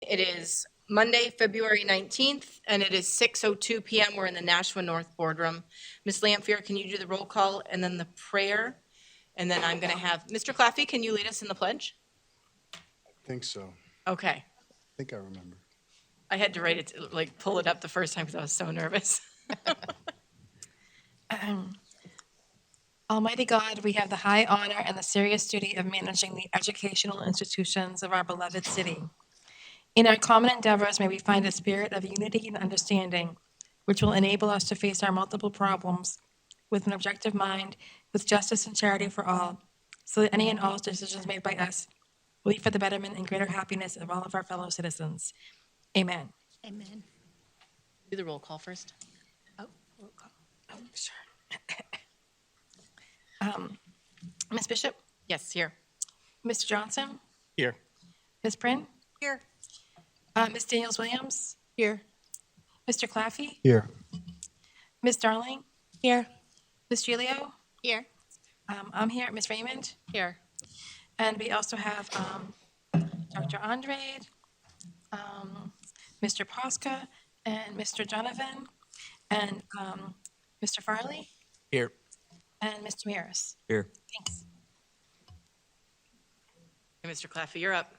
It is Monday, February 19th, and it is 6:02 PM. We're in the Nashua North Boardroom. Ms. Lampier, can you do the roll call and then the prayer? And then I'm going to have, Mr. Claffey, can you lead us in the pledge? I think so. Okay. I think I remember. I had to write it, pull it up the first time because I was so nervous. Almighty God, we have the high honor and the serious duty of managing the educational institutions of our beloved city. In our common endeavors, may we find a spirit of unity and understanding, which will enable us to face our multiple problems with an objective mind, with justice and charity for all, so that any and all decisions made by us will be for the betterment and greater happiness of all of our fellow citizens. Amen. Amen. Do the roll call first. Oh, roll call. Oh, sure. Ms. Bishop, Yes, here. Mr. Johnson, Here. Ms. Prin, Here. Ms. Daniels-Williams, Here. Mr. Claffey, Here. Ms. Darling, Here. Ms. Gilio, Here. I'm here, Ms. Raymond, Here. and we also have Dr. Andrade, Mr. Posca, and Mr. Donovan, and Mr. Farley, Here. and Mr. Maris. Here. Thanks. Hey, Mr. Claffey, you're up.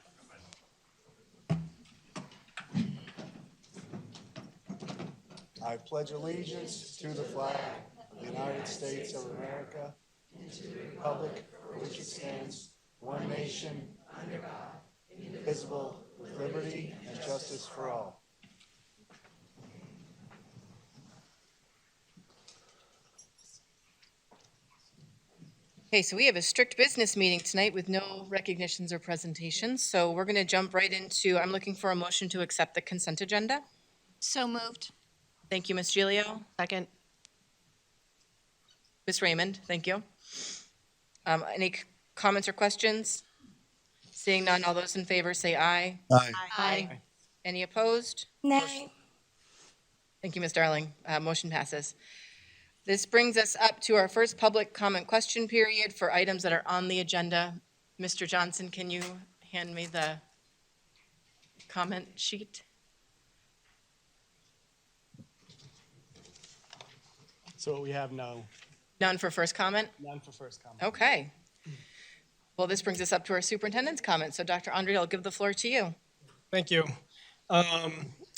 I pledge allegiance to the flag of the United States of America and to the republic for which it stands, one nation, under God, indivisible, with liberty and justice for all. Okay, so we have a strict business meeting tonight with no recognitions or presentations. So we're going to jump right into, I'm looking for a motion to accept the consent agenda. So moved. Thank you, Ms. Gilio. Second. Ms. Raymond, thank you. Any comments or questions? Seeing none, all those in favor say aye. Aye. Aye. Any opposed? Nay. Thank you, Ms. Darling. Motion passes. This brings us up to our first public comment question period for items that are on the agenda. Mr. Johnson, can you hand me the comment sheet? So we have no, None for first comment? none for first comment. Okay. Well, this brings us up to our superintendent's comment. So Dr. Andre, I'll give the floor to you. Thank you.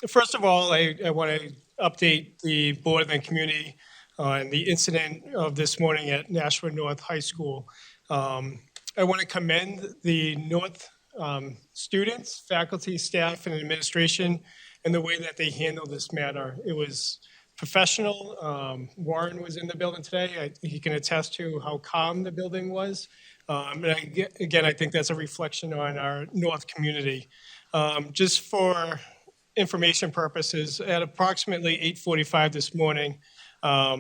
First of all, I want to update the board and community on the incident of this morning at Nashua North High School. I want to commend the North students, faculty, staff, and administration in the way that they handled this matter. It was professional. Warren was in the building today. He can attest to how calm the building was. And again, I think that's a reflection on our North community. Just for information purposes, at approximately 8:45 this morning, a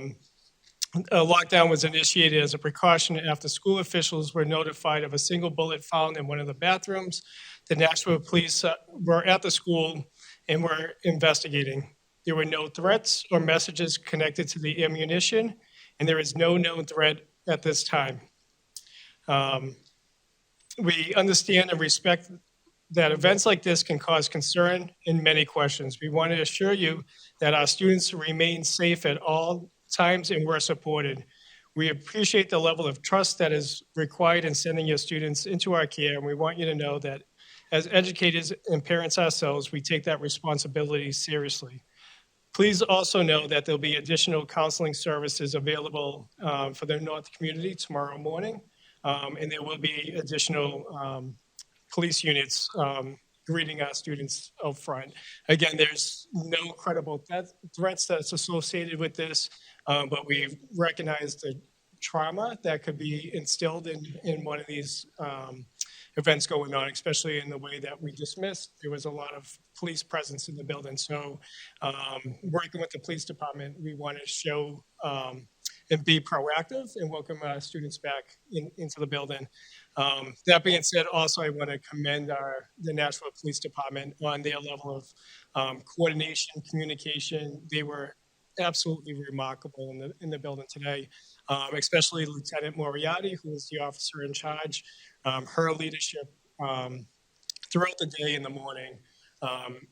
lockdown was initiated as a precaution after school officials were notified of a single bullet found in one of the bathrooms. The Nashua police were at the school and were investigating. There were no threats or messages connected to the ammunition, and there is no known threat at this time. We understand and respect that events like this can cause concern and many questions. We want to assure you that our students remain safe at all times and we're supported. We appreciate the level of trust that is required in sending your students into our care, and we want you to know that as educators and parents ourselves, we take that responsibility seriously. Please also know that there'll be additional counseling services available for the North community tomorrow morning, and there will be additional police units greeting our students out front. Again, there's no credible threats that's associated with this, but we recognize the trauma that could be instilled in one of these events going on, especially in the way that we dismissed. There was a lot of police presence in the building. So working with the police department, we want to show and be proactive and welcome our students back into the building. That being said, also I want to commend the Nashua Police Department on their level of coordination, communication. They were absolutely remarkable in the building today, especially Lieutenant Moriarty, who was the officer in charge. Her leadership throughout the day in the morning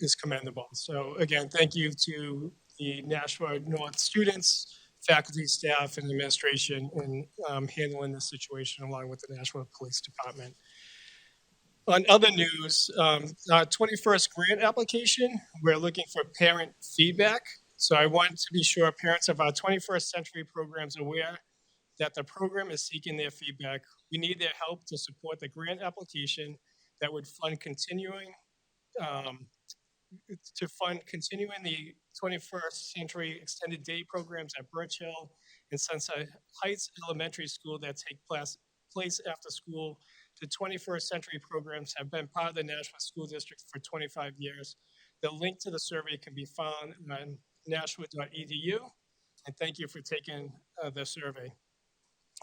is commendable. So again, thank you to the Nashua North students, faculty, staff, and administration in handling this situation along with the Nashua Police Department. On other news, our 21st grant application, we're looking for parent feedback. So I want to be sure parents of our 21st century programs are aware that the program is seeking their feedback. We need their help to support the grant application that would fund um, continuing the 21st century extended day programs at Birch Hill and Sunset Heights Elementary School that take place after school. The 21st century programs have been part of the Nashua School District for 25 years. The link to the survey can be found on nashua.edu. And thank you for taking the survey.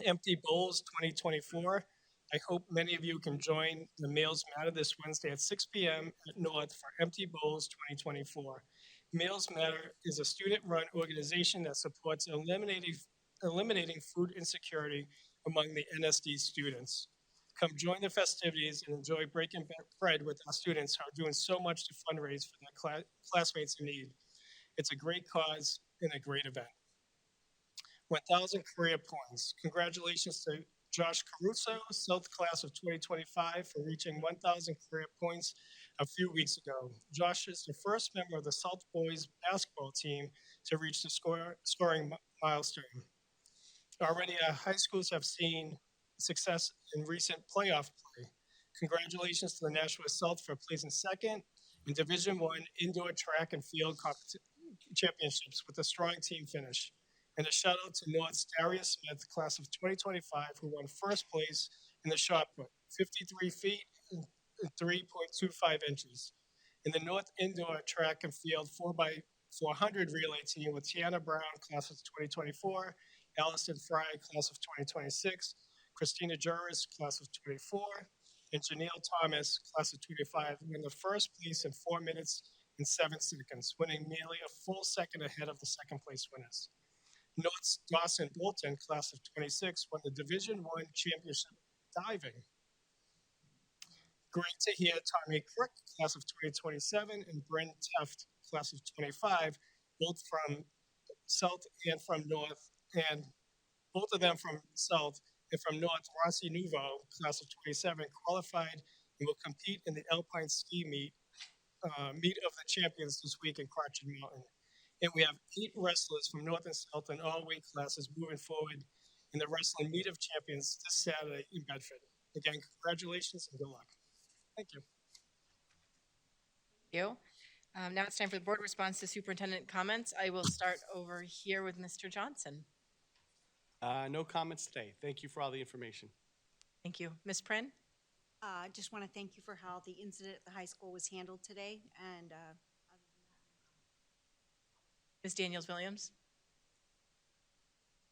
Empty Bowls 2024. I hope many of you can join the Meals Matter this Wednesday at 6 p.m. at North for Empty Bowls 2024. Meals Matter is a student-run organization that supports eliminating food insecurity among the NSD students. Come join the festivities and enjoy breaking bread with our students who are doing so much to fundraise for their classmates in need. It's a great cause and a great event. 1,000 career points. Congratulations to Josh Caruso, South class of 2025, for reaching 1,000 career points a few weeks ago. Josh is the first member of the South boys basketball team to reach the scoring milestone. Already, our high schools have seen success in recent playoff play. Congratulations to the Nashua South for placing second in Division I indoor track and field championships with a strong team finish. And a shout out to North's Darius Smith, class of 2025, who won first place in the shot put, 53 feet and 3.25 inches. In the North Indoor Track and Field 4x400 relay team with Tiana Brown, class of 2024, Allison Fry, class of 2026, Christina Juris, class of 24, and Janelle Thomas, class of 25, won the first place in 4 minutes and 7 seconds, winning nearly a full second ahead of the second place winners. North's Dawson Bolton, class of 26, won the Division I championship diving. Great to hear Tommy Crick, class of 2027, and Brent Teft, class of 25, both from South and from North, and both of them from South, and from North, Rossi Nuvo, class of 27, qualified and will compete in the Alpine Ski Meet of the Champions this week in Crotched Mountain. And we have 8 wrestlers from North and South in all weight classes moving forward in the Wrestling Meet of Champions this Saturday in Bedford. Again, congratulations and good luck. Thank you. Thank you. Now it's time for the board response to superintendent comments. I will start over here with Mr. Johnson. No comments today. Thank you for all the information. Thank you. Ms. Prin? I just want to thank you for how the incident at the high school was handled today, and Ms. Daniels-Williams?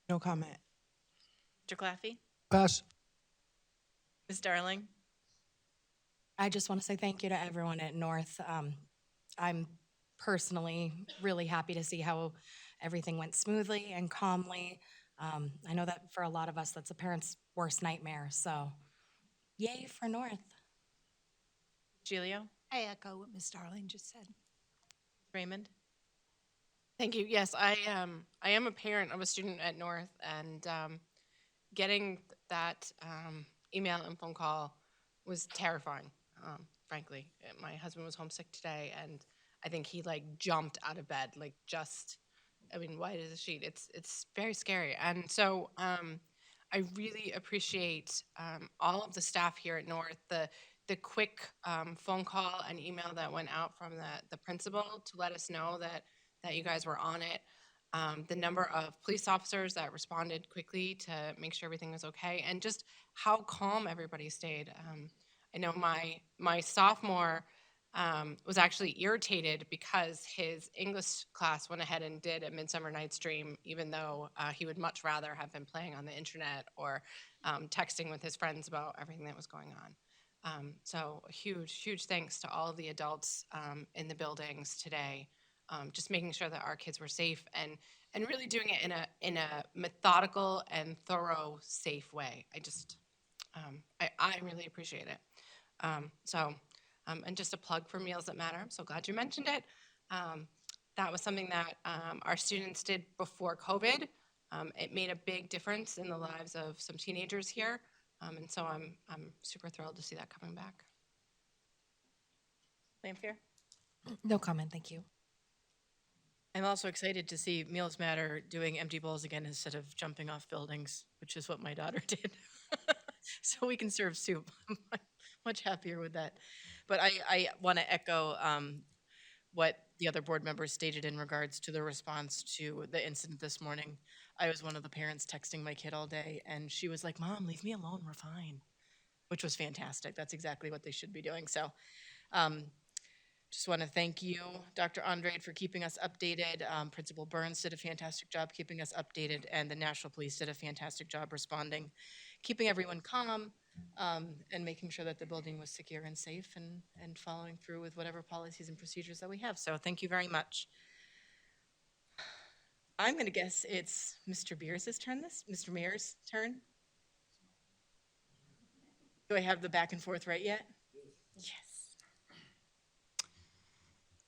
No comment. Mr. Claffey? Pass. Ms. Darling? I just want to say thank you to everyone at North. I'm personally really happy to see how everything went smoothly and calmly. I know that for a lot of us, that's a parent's worst nightmare. So, yay for North. Gilio? I echo what Ms. Darling just said. Raymond? Thank you. Yes, I am a parent of a student at North, and getting that email and phone call was terrifying. Frankly, my husband was homesick today, and I think he jumped out of bed, white as a sheet. It's very scary, and so I really appreciate all of the staff here at North. The quick phone call and email that went out from the principal to let us know that you guys were on it. The number of police officers that responded quickly to make sure everything was okay, and just how calm everybody stayed. I know my sophomore was actually irritated because his English class went ahead and did a Midsummer Night's Dream, even though he would much rather have been playing on the internet or texting with his friends about everything that was going on. So a huge thanks to all of the adults in the buildings today, just making sure that our kids were safe and really doing it in a methodical and thorough, safe way. I really appreciate it. So And just a plug for Meals That Matter, I'm so glad you mentioned it. That was something that our students did before COVID. It made a big difference in the lives of some teenagers here. And so I'm super thrilled to see that coming back. Lampier? No comment, thank you. I'm also excited to see Meals Matter doing empty bowls again instead of jumping off buildings, which is what my daughter did. So we can serve soup. I'm much happier with that. But I want to echo what the other board members stated in regards to the response to the incident this morning. I was one of the parents texting my kid all day, and she was like, "Mom, leave me alone, we're fine," which was fantastic. That's exactly what they should be doing. So just want to thank you, Dr. Andrade, for keeping us updated. Principal Burns did a fantastic job keeping us updated, and the Nashua Police did a fantastic job responding, keeping everyone calm, and making sure that the building was secure and safe, and following through with whatever policies and procedures that we have. So thank you very much. I'm going to guess it's Mr. Mears' turn. Do I have the back and forth right yet? Yes.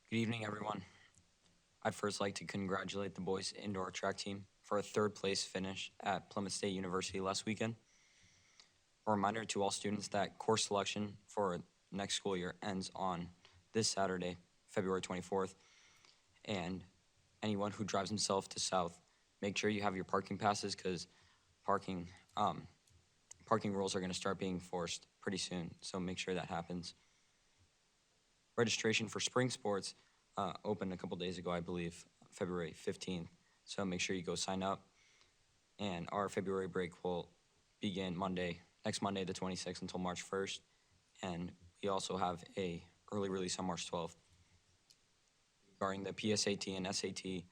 Good evening, everyone. I'd first like to congratulate the boys indoor track team for a third-place finish at Plymouth State University last weekend. A reminder to all students that course selection for next school year ends on this Saturday, February 24th, and anyone who drives himself to South, make sure you have your parking passes, because parking rules are going to start being enforced pretty soon, so make sure that happens. Registration for spring sports opened a couple days ago, I believe, February 15th. So make sure you go sign up. And our February break will begin next Monday, the 26th, until March 1st. And we also have a early release on March 12th. Regarding the PSAT and SAT,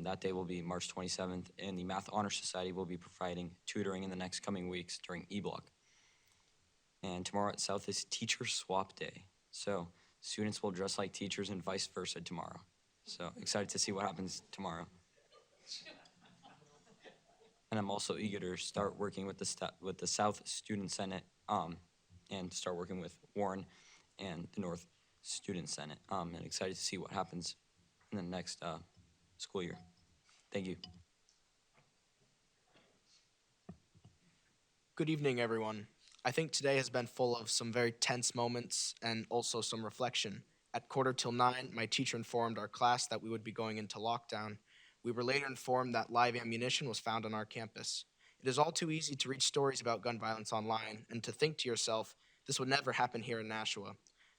that day will be March 27th, and the Math Honor Society will be providing tutoring in the next coming weeks during E-Block. And tomorrow at South is Teacher Swap Day. So students will dress like teachers and vice versa tomorrow. So excited to see what happens tomorrow. And I'm also eager to start working with the South Student Senate and start working with Warren and the North Student Senate. And excited to see what happens in the next school year. Thank you. Good evening, everyone. I think today has been full of some very tense moments and also some reflection. At 9:15, my teacher informed our class that we would be going into lockdown. We were later informed that live ammunition was found on our campus. It is all too easy to read stories about gun violence online and to think to yourself, this would never happen here in Nashua.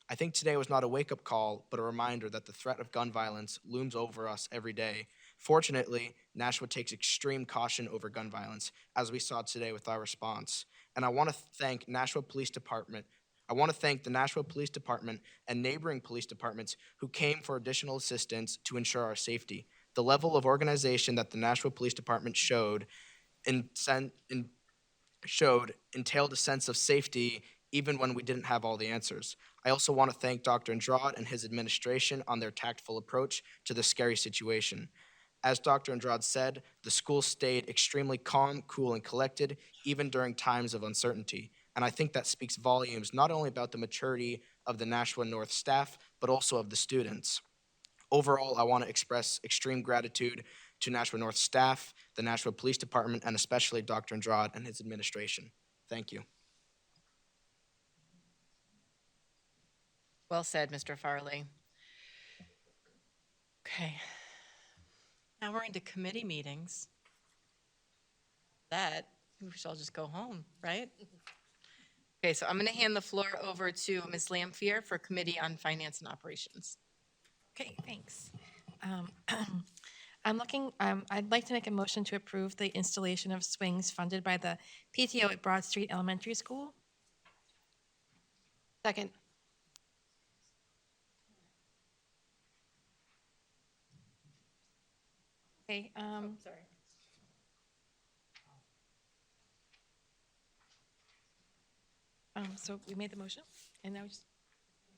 I think today was not a wake-up call, but a reminder that the threat of gun violence looms over us every day. Fortunately, Nashua takes extreme caution over gun violence, as we saw today with our response. And I want to thank the Nashua Police Department and neighboring police departments who came for additional assistance to ensure our safety. The level of organization that the Nashua Police Department showed entailed a sense of safety even when we didn't have all the answers. I also want to thank Dr. Andrade and his administration on their tactful approach to the scary situation. As Dr. Andrade said, the school stayed extremely calm, cool, and collected, even during times of uncertainty. And I think that speaks volumes not only about the maturity of the Nashua North staff, but also of the students. Overall, I want to express extreme gratitude to Nashua North staff, the Nashua Police Department, and especially Dr. Andrade and his administration. Thank you. Well said, Mr. Farley. Okay. Now we're into committee meetings. We should all just go home, right? Okay, so I'm going to hand the floor over to Ms. Lampier for Committee on Finance and Operations. Okay, thanks. I'd like to make a motion to approve the installation of swings funded by the PTO at Broad Street Elementary School. Second. Okay, Sorry. so we made the motion, and now just,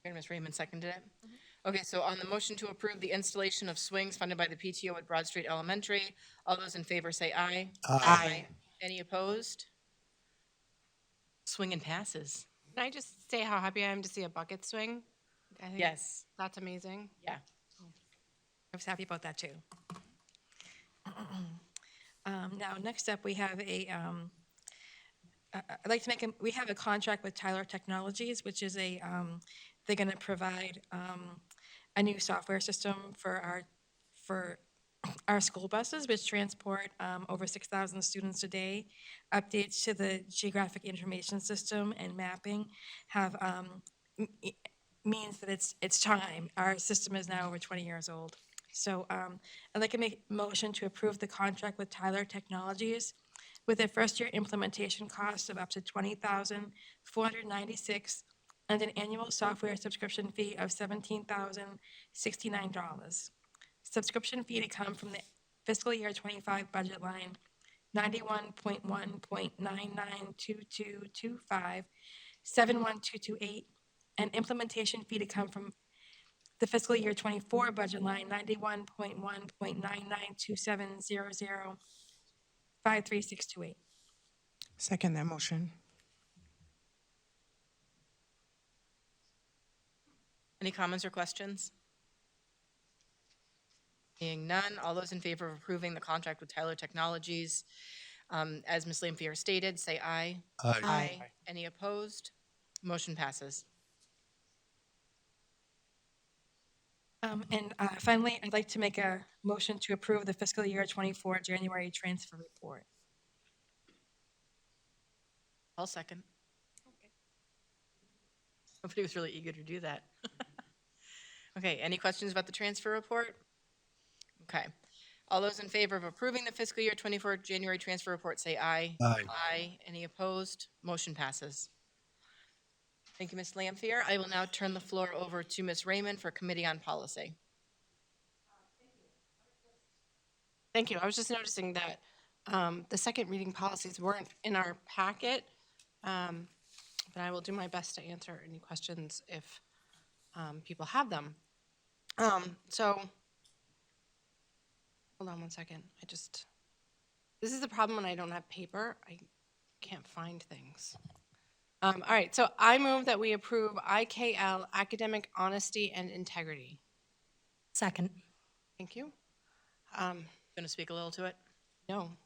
Ms. Raymond seconded it. Okay, so on the motion to approve the installation of swings funded by the PTO at Broad Street Elementary, all those in favor say aye. Aye. Any opposed? Swing and passes. Can I just say how happy I am to see a bucket swing? I think Yes, that's amazing. yeah. I was happy about that too. Now, next up, we have I'd like to we have a contract with Tyler Technologies, which is they're going to provide a new software system for our school buses, which transport over 6,000 students a day. Updates to the geographic information system and mapping have means that it's time. Our system is now over 20 years old. So I'd like to make a motion to approve the contract with Tyler Technologies with a first-year implementation cost of up to $20,496 and an annual software subscription fee of $17,069. Subscription fee to come from the fiscal year 25 budget line 91.1.992225 and implementation fee to come from the fiscal year 24 budget line 91.1.992700 Second that motion. Any comments or questions? Seeing none, all those in favor of approving the contract with Tyler Technologies, as Ms. Lampier stated, say aye. Aye. Any opposed? Motion passes. And finally, I'd like to make a motion to approve the fiscal year 24 January transfer report. I'll second. Nobody was really eager to do that. Okay, any questions about the transfer report? Okay. All those in favor of approving the fiscal year 24 January transfer report, say aye. Aye. Aye. Any opposed? Motion passes. Thank you, Ms. Lampier. I will now turn the floor over to Ms. Raymond for Committee on Policy. Thank you. I was just noticing that the second reading policies weren't in our packet, but I will do my best to answer any questions if people have them. So, hold on one second. This is the problem when I don't have paper. I can't find things. All right, so I move that we approve IKL, Academic Honesty and Integrity. Second. Thank you. Going to speak a little to it? No.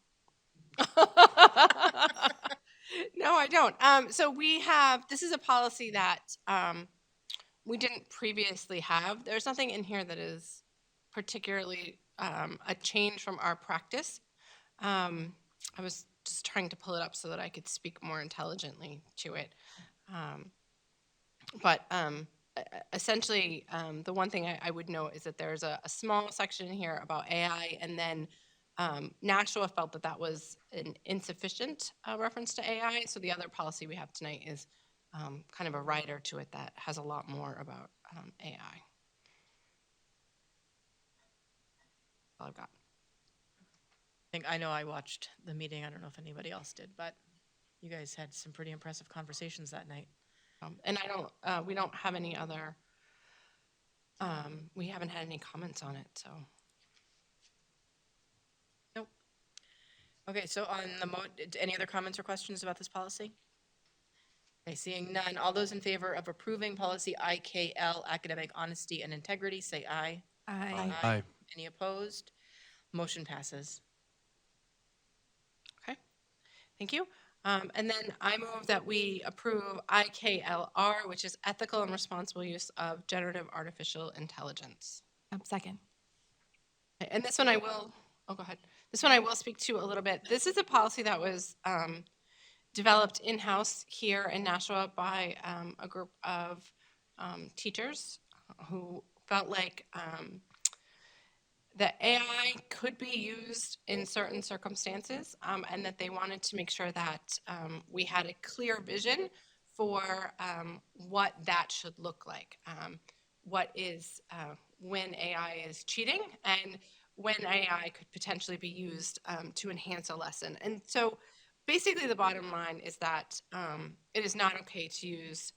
No, I don't. So this is a policy that we didn't previously have. There's nothing in here that is particularly a change from our practice. I was just trying to pull it up so that I could speak more intelligently to it. But essentially, the one thing I would note is that there's a small section here about AI, and then Nashua felt that was an insufficient reference to AI, so the other policy we have tonight is kind of a rider to it that has a lot more about AI. That's all I've got. I know I watched the meeting. I don't know if anybody else did, but you guys had some pretty impressive conversations that night. And we don't have any other, we haven't had any comments on it, so. Nope. Okay, so on any other comments or questions about this policy? Okay, seeing none, all those in favor of approving policy IKL, Academic Honesty and Integrity, say aye. Aye. Aye. Any opposed? Motion passes. Okay, thank you. And then I move that we approve IKLR, which is Ethical and Responsible Use of Generative Artificial Intelligence. Second. And this one I will, go ahead. This one I will speak to a little bit. This is a policy that was developed in-house here in Nashua by a group of teachers who felt like that AI could be used in certain circumstances, and that they wanted to make sure that we had a clear vision for what that should look like. What is when AI is cheating, and when AI could potentially be used to enhance a lesson. And so basically the bottom line is that it is not okay to use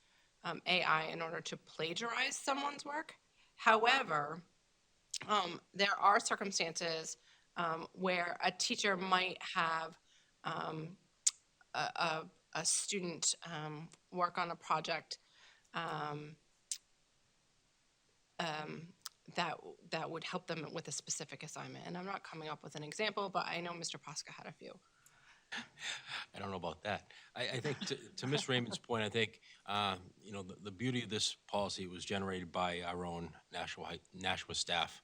AI in order to plagiarize someone's work. However, there are circumstances where a teacher might have a student work on a project that would help them with a specific assignment. And I'm not coming up with an example, but I know Mr. Posca had a few. I don't know about that. I think to Ms. Raymond's point, I think, the beauty of this policy was generated by our own Nashua staff.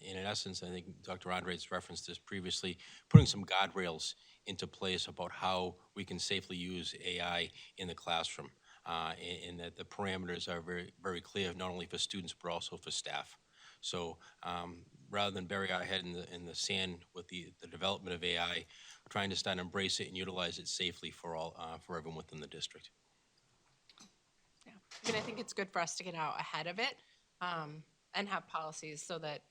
In essence, I think Dr. Andres referenced this previously, putting some guardrails into place about how we can safely use AI in the classroom, and that the parameters are very, very clear, not only for students, but also for staff. So rather than bury our head in the sand with the development of AI, we're trying to start to embrace it and utilize it safely for everyone within the district. Yeah, I mean, I think it's good for us to get out ahead of it and have policies so that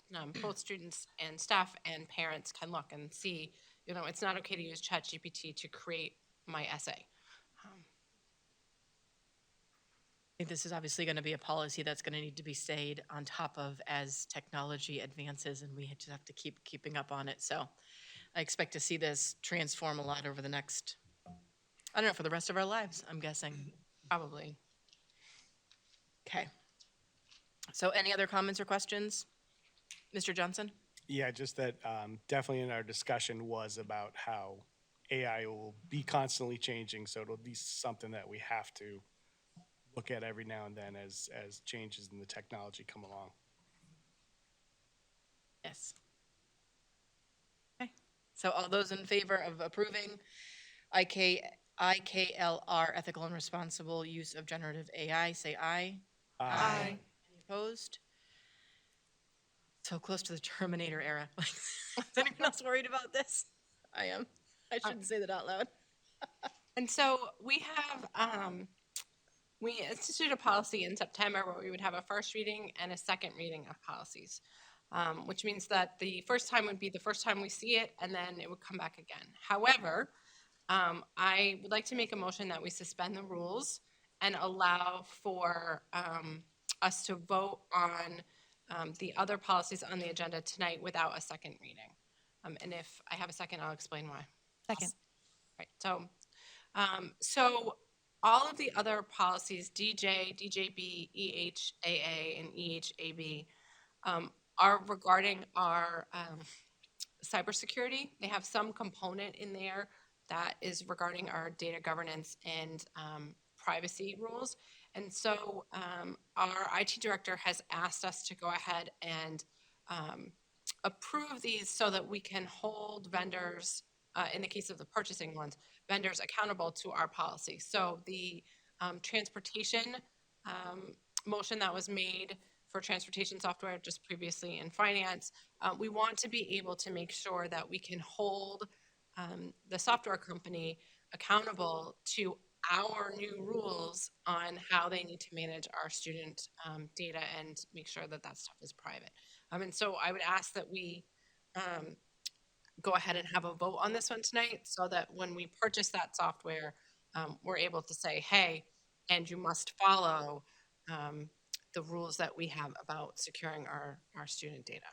both students and staff and parents can look and see, it's not okay to use ChatGPT to create my essay. I think this is obviously going to be a policy that's going to need to be stayed on top of as technology advances, and we just have to keep keeping up on it. So I expect to see this transform a lot over the next, I don't know, for the rest of our lives, I'm guessing. Probably. Okay. So any other comments or questions? Mr. Johnson? Yeah, just that definitely in our discussion was about how AI will be constantly changing, so it'll be something that we have to look at every now and then as changes in the technology come along. Yes. Okay. So all those in favor of approving IKLR, ethical and responsible use of generative AI, say aye. Aye. Any opposed? So close to the Terminator era. Is anyone else worried about this? I am. I shouldn't say that out loud. And so we have, we instituted a policy in September where we would have a first reading and a second reading of policies, which means that the first time would be the first time we see it, and then it would come back again. However, I would like to make a motion that we suspend the rules and allow for us to vote on the other policies on the agenda tonight without a second reading. And if I have a second, I'll explain why. Second. Right. So all of the other policies, DJ, DJB, EHAA, and EHAB, are regarding our cybersecurity. They have some component in there that is regarding our data governance and privacy rules. And so our IT director has asked us to go ahead and approve these so that we can hold vendors, in the case of the purchasing ones, vendors accountable to our policy. So the transportation motion that was made for transportation software just previously in finance, we want to be able to make sure that we can hold the software company accountable to our new rules on how they need to manage our student data and make sure that that stuff is private. And so I would ask that we go ahead and have a vote on this one tonight so that when we purchase that software, we're able to say, hey, and you must follow the rules that we have about securing our student data.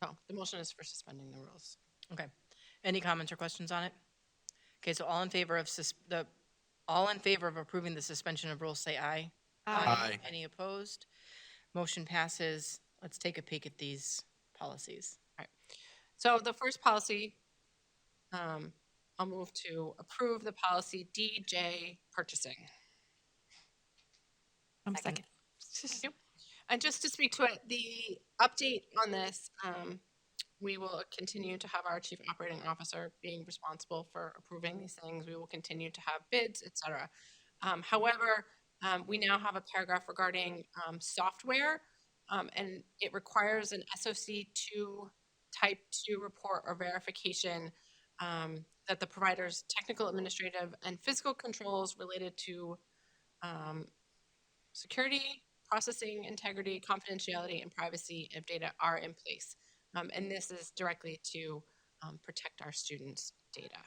So the motion is for suspending the rules. Okay. Any comments or questions on it? Okay, so all in favor of approving the suspension of rules, say aye. Aye. Any opposed? Motion passes. Let's take a peek at these policies. All right. So the first policy, I'll move to approve the policy DJ purchasing. Second. Thank you. And just to speak to it, the update on this, we will continue to have our chief operating officer being responsible for approving these things. We will continue to have bids, et cetera. However, we now have a paragraph regarding software, and it requires an SOC2 type 2 report or verification that the provider's technical, administrative, and physical controls related to security, processing integrity, confidentiality, and privacy of data are in place. And this is directly to protect our students' data.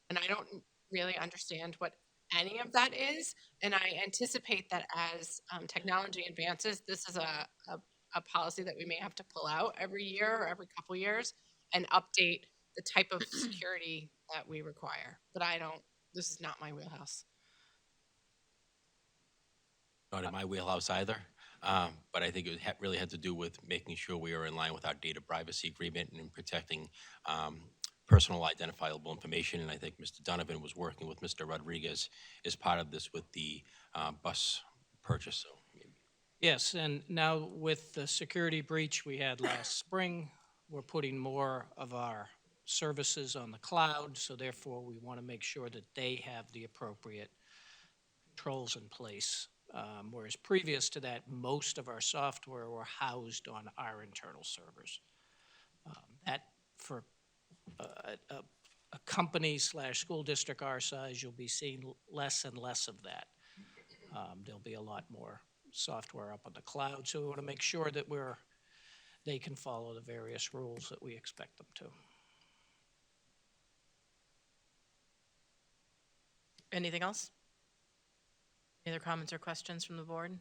And I don't really understand what any of that is, and I anticipate that as technology advances, this is a policy that we may have to pull out every year or every couple years and update the type of security that we require. But this is not my wheelhouse. Not in my wheelhouse either, but I think it really had to do with making sure we are in line with our data privacy agreement and in protecting personal identifiable information. And I think Mr. Donovan was working with Mr. Rodriguez as part of this with the bus purchase. So Yes, and now with the security breach we had last spring, we're putting more of our services on the cloud, so therefore we want to make sure that they have the appropriate controls in place. Whereas previous to that, most of our software were housed on our internal servers. That for a company / school district our size, you'll be seeing less and less of that. There'll be a lot more software up on the cloud, so we want to make sure that they can follow the various rules that we expect them to. Anything else? Any other comments or questions from the board?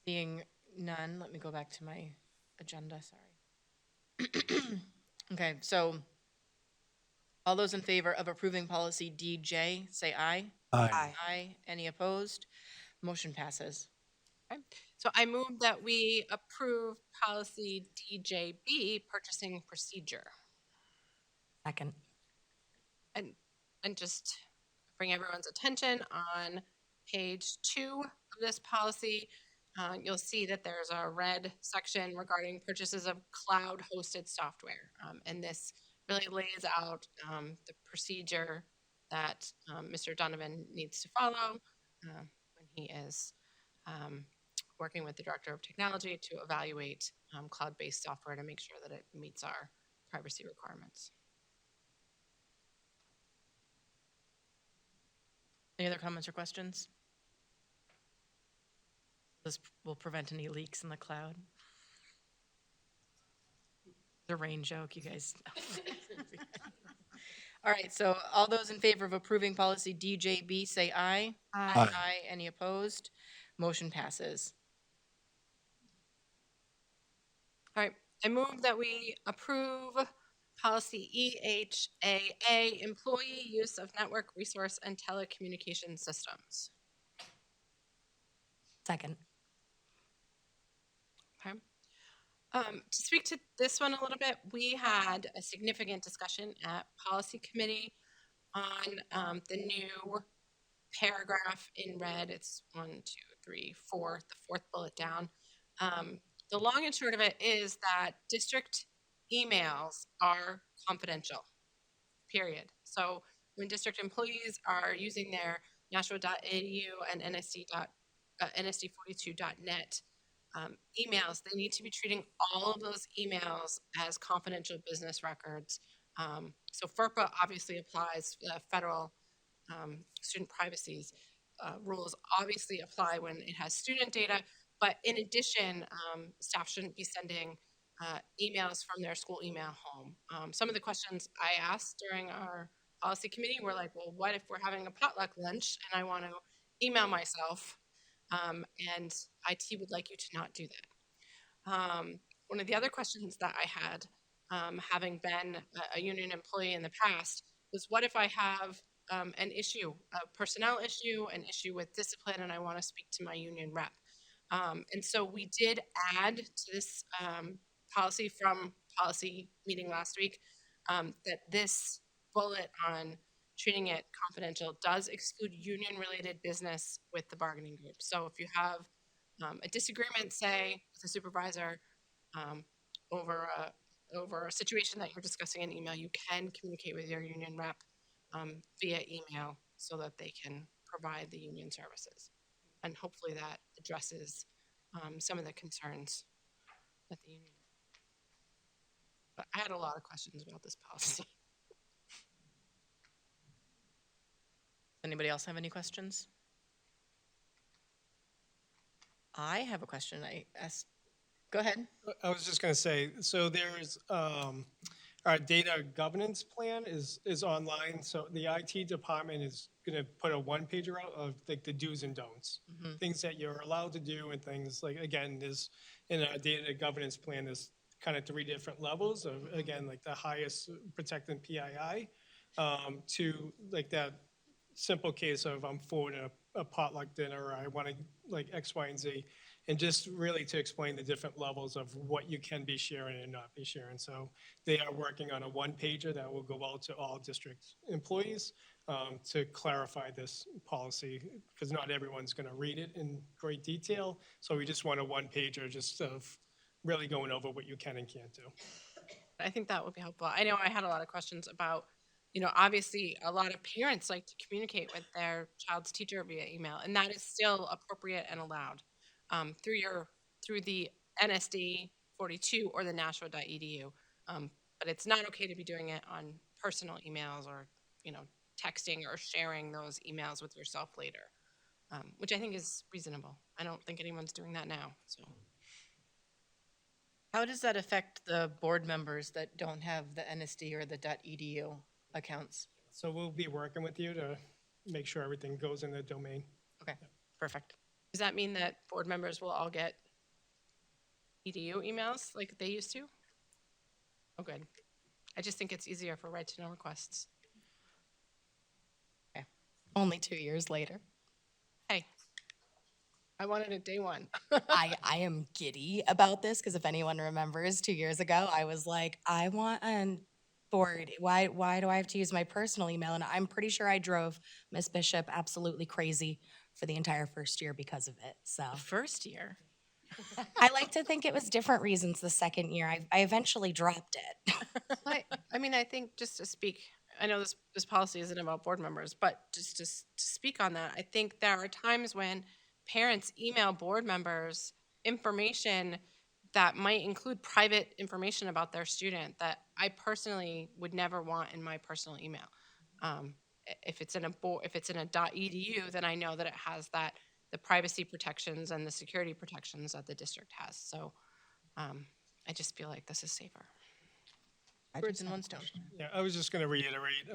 Seeing none, let me go back to my agenda, sorry. Okay, so all those in favor of approving policy DJ, say aye. Aye. Aye. Any opposed? Motion passes. Okay. So I move that we approve policy DJB, purchasing procedure. Second. And just bring everyone's attention on page 2 of this policy. You'll see that there's a red section regarding purchases of cloud-hosted software. And this really lays out the procedure that Mr. Donovan needs to follow when he is working with the Director of Technology to evaluate cloud-based software to make sure that it meets our privacy requirements. Any other comments or questions? This will prevent any leaks in the cloud. The rain joke, you guys. All right, so all those in favor of approving policy DJB, say aye. Aye. Aye. Any opposed? Motion passes. All right, I move that we approve policy EHAA, employee use of network resource and telecommunication systems. Second. Okay. To speak to this one a little bit, we had a significant discussion at policy committee on the new paragraph in red. It's 1, 2, 3, 4, the fourth bullet down. The long and short of it is that district emails are confidential, period. So when district employees are using their nashua.edu and nsd42.net emails, they need to be treating all of those emails as confidential business records. So FERPA obviously applies, federal student privacy rules obviously apply when it has student data, but in addition, staff shouldn't be sending emails from their school email home. Some of the questions I asked during our policy committee were like, well, what if we're having a potluck lunch and I want to email myself? And IT would like you to not do that. One of the other questions that I had, having been a union employee in the past, was what if I have an issue, a personnel issue, an issue with discipline, and I want to speak to my union rep? And so we did add to this policy from policy meeting last week that this bullet on treating it confidential does exclude union-related business with the bargaining group. So if you have a disagreement, say, with a supervisor over a situation that you're discussing in email, you can communicate with your union rep via email so that they can provide the union services. And hopefully that addresses some of the concerns that the union. But I had a lot of questions about this policy. Anybody else have any questions? I have a question I asked. Go ahead. I was just going to say, so there's our data governance plan is online. So the IT department is going to put a one-pager out of like the do's and don'ts, things that you're allowed to do and things like, again, there's in our data governance plan, there's kind of 3 different levels of, again, like the highest protecting PII, to like that simple case of I'm forwarding a potluck dinner, or I want to like X, Y, and Z, and just really to explain the different levels of what you can be sharing and not be sharing. So they are working on a one-pager that will go out to all district employees to clarify this policy, because not everyone's going to read it in great detail. So we just want a one-pager just of really going over what you can and can't do. I think that would be helpful. I know I had a lot of questions about, obviously a lot of parents like to communicate with their child's teacher via email, and that is still appropriate and allowed through the NSD 42 or the Nashua.edu. But it's not okay to be doing it on personal emails or, texting or sharing those emails with yourself later, which I think is reasonable. I don't think anyone's doing that now, so. How does that affect the board members that don't have the NSD or the .edu accounts? So we'll be working with you to make sure everything goes in the domain. Okay, perfect. Does that mean that board members will all get EDU emails like they used to? Oh, good. I just think it's easier for right-to-know requests. Only 2 years later. Hey, I wanted it day one. I am giddy about this because if anyone remembers 2 years ago, I was like, I want a board. Why do I have to use my personal email? And I'm pretty sure I drove Miss Bishop absolutely crazy for the entire first year because of it. So First year. I like to think it was different reasons the second year. I eventually dropped it. I think just to speak, I know this policy isn't about board members, but just to speak on that, I think there are times when parents email board members information that might include private information about their student that I personally would never want in my personal email. If it's in a .edu, then I know that it has the privacy protections and the security protections that the district has. So I just feel like this is safer. Birds in one stone. Yeah, I was just going to reiterate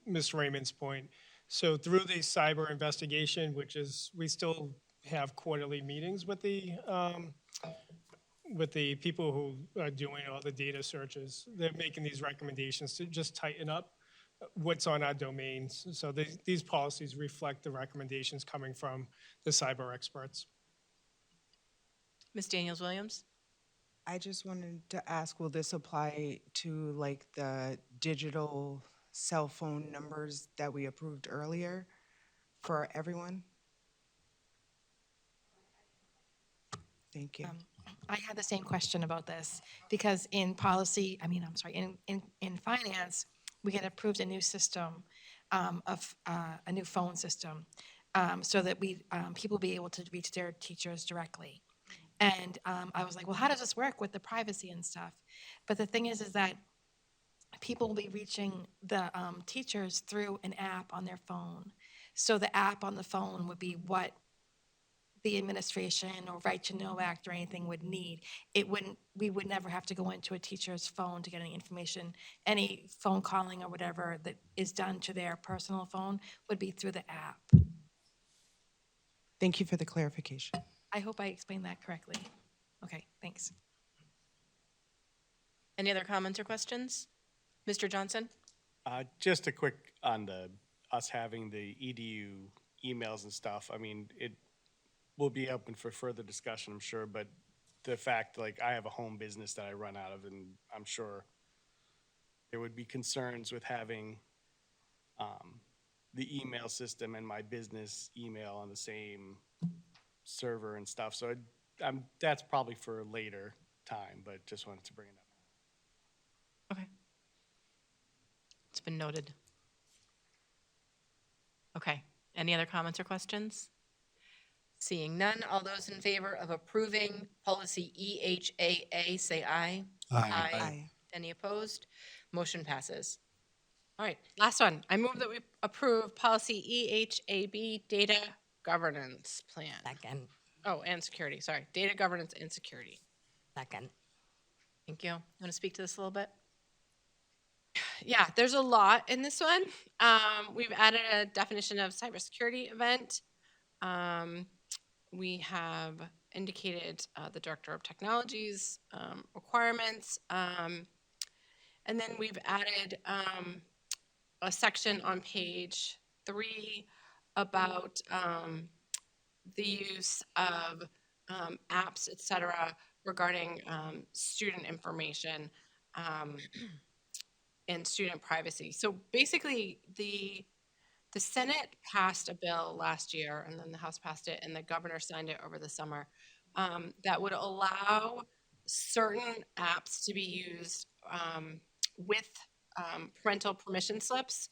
Ms. Raymond's point. So through the cyber investigation, which is, we still have quarterly meetings with the people who are doing all the data searches. They're making these recommendations to just tighten up what's on our domains. So these policies reflect the recommendations coming from the cyber experts. Ms. Daniels-Williams? I just wanted to ask, will this apply to like the digital cell phone numbers that we approved earlier for everyone? Thank you. I had the same question about this because in policy, in finance, we had approved a new system a new phone system so that people be able to reach their teachers directly. And I was like, well, how does this work with the privacy and stuff? But the thing is that people will be reaching the teachers through an app on their phone. So the app on the phone would be what the administration or Right to Know Act or anything would need. We would never have to go into a teacher's phone to get any information. Any phone calling or whatever that is done to their personal phone would be through the app. Thank you for the clarification. I hope I explained that correctly. Okay, thanks. Any other comments or questions? Mr. Johnson? Just a quick on us having the EDU emails and stuff. I mean, it will be open for further discussion, I'm sure, but the fact, like, I have a home business that I run out of, and I'm sure there would be concerns with having the email system and my business email on the same server and stuff. So that's probably for a later time, but just wanted to bring it up. Okay. It's been noted. Okay, any other comments or questions? Seeing none, all those in favor of approving policy EHAA, say aye. Aye. Aye. Any opposed? Motion passes. All right, last one. I move that we approve policy EHAB, data governance plan. Second. Oh, and security, sorry. Data governance and security. Second. Thank you. You want to speak to this a little bit? Yeah, there's a lot in this one. We've added a definition of cybersecurity event. We have indicated the Director of Technology's requirements. And then we've added a section on page 3 about the use of apps, et cetera, regarding student information and student privacy. So basically, the Senate passed a bill last year, and then the House passed it, and the governor signed it over the summer, that would allow certain apps to be used with parental permission slips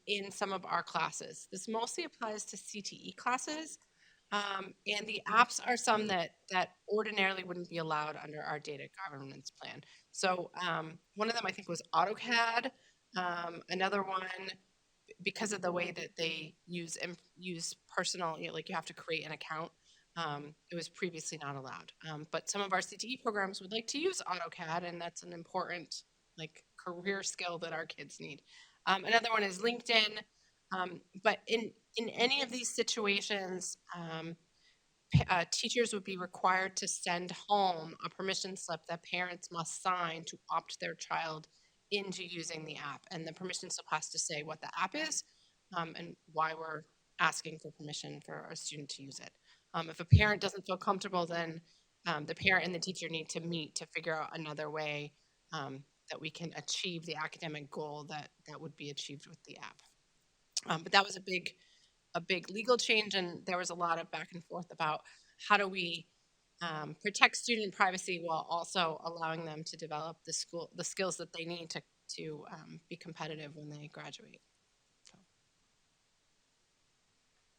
in some of our classes. This mostly applies to CTE classes, and the apps are some that ordinarily wouldn't be allowed under our data governance plan. So one of them I think was AutoCAD. Another one, because of the way that they use personal, like you have to create an account, it was previously not allowed. But some of our CTE programs would like to use AutoCAD, and that's an important like career skill that our kids need. Another one is LinkedIn. But in any of these situations, teachers would be required to send home a permission slip that parents must sign to opt their child into using the app. And the permission slip has to say what the app is and why we're asking for permission for a student to use it. If a parent doesn't feel comfortable, then the parent and the teacher need to meet to figure out another way that we can achieve the academic goal that would be achieved with the app. But that was a big legal change, and there was a lot of back and forth about how do we protect student privacy while also allowing them to develop the skills that they need to be competitive when they graduate. So.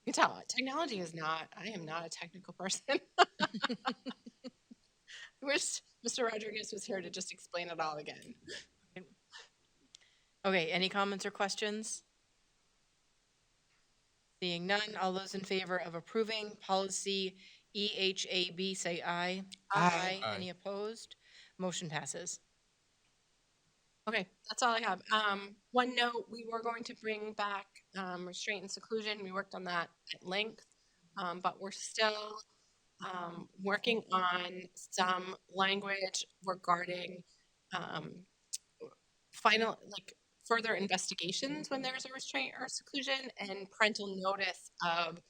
You can tell, technology is not, I am not a technical person. I wish Mr. Rodriguez was here to just explain it all again. Okay, any comments or questions? Seeing none, all those in favor of approving policy EHAB, say aye. Aye. Any opposed? Motion passes. Okay, that's all I have. One note, we were going to bring back restraint and seclusion. We worked on that at length, but we're still working on some language regarding further investigations when there's a restraint or seclusion and parental notice of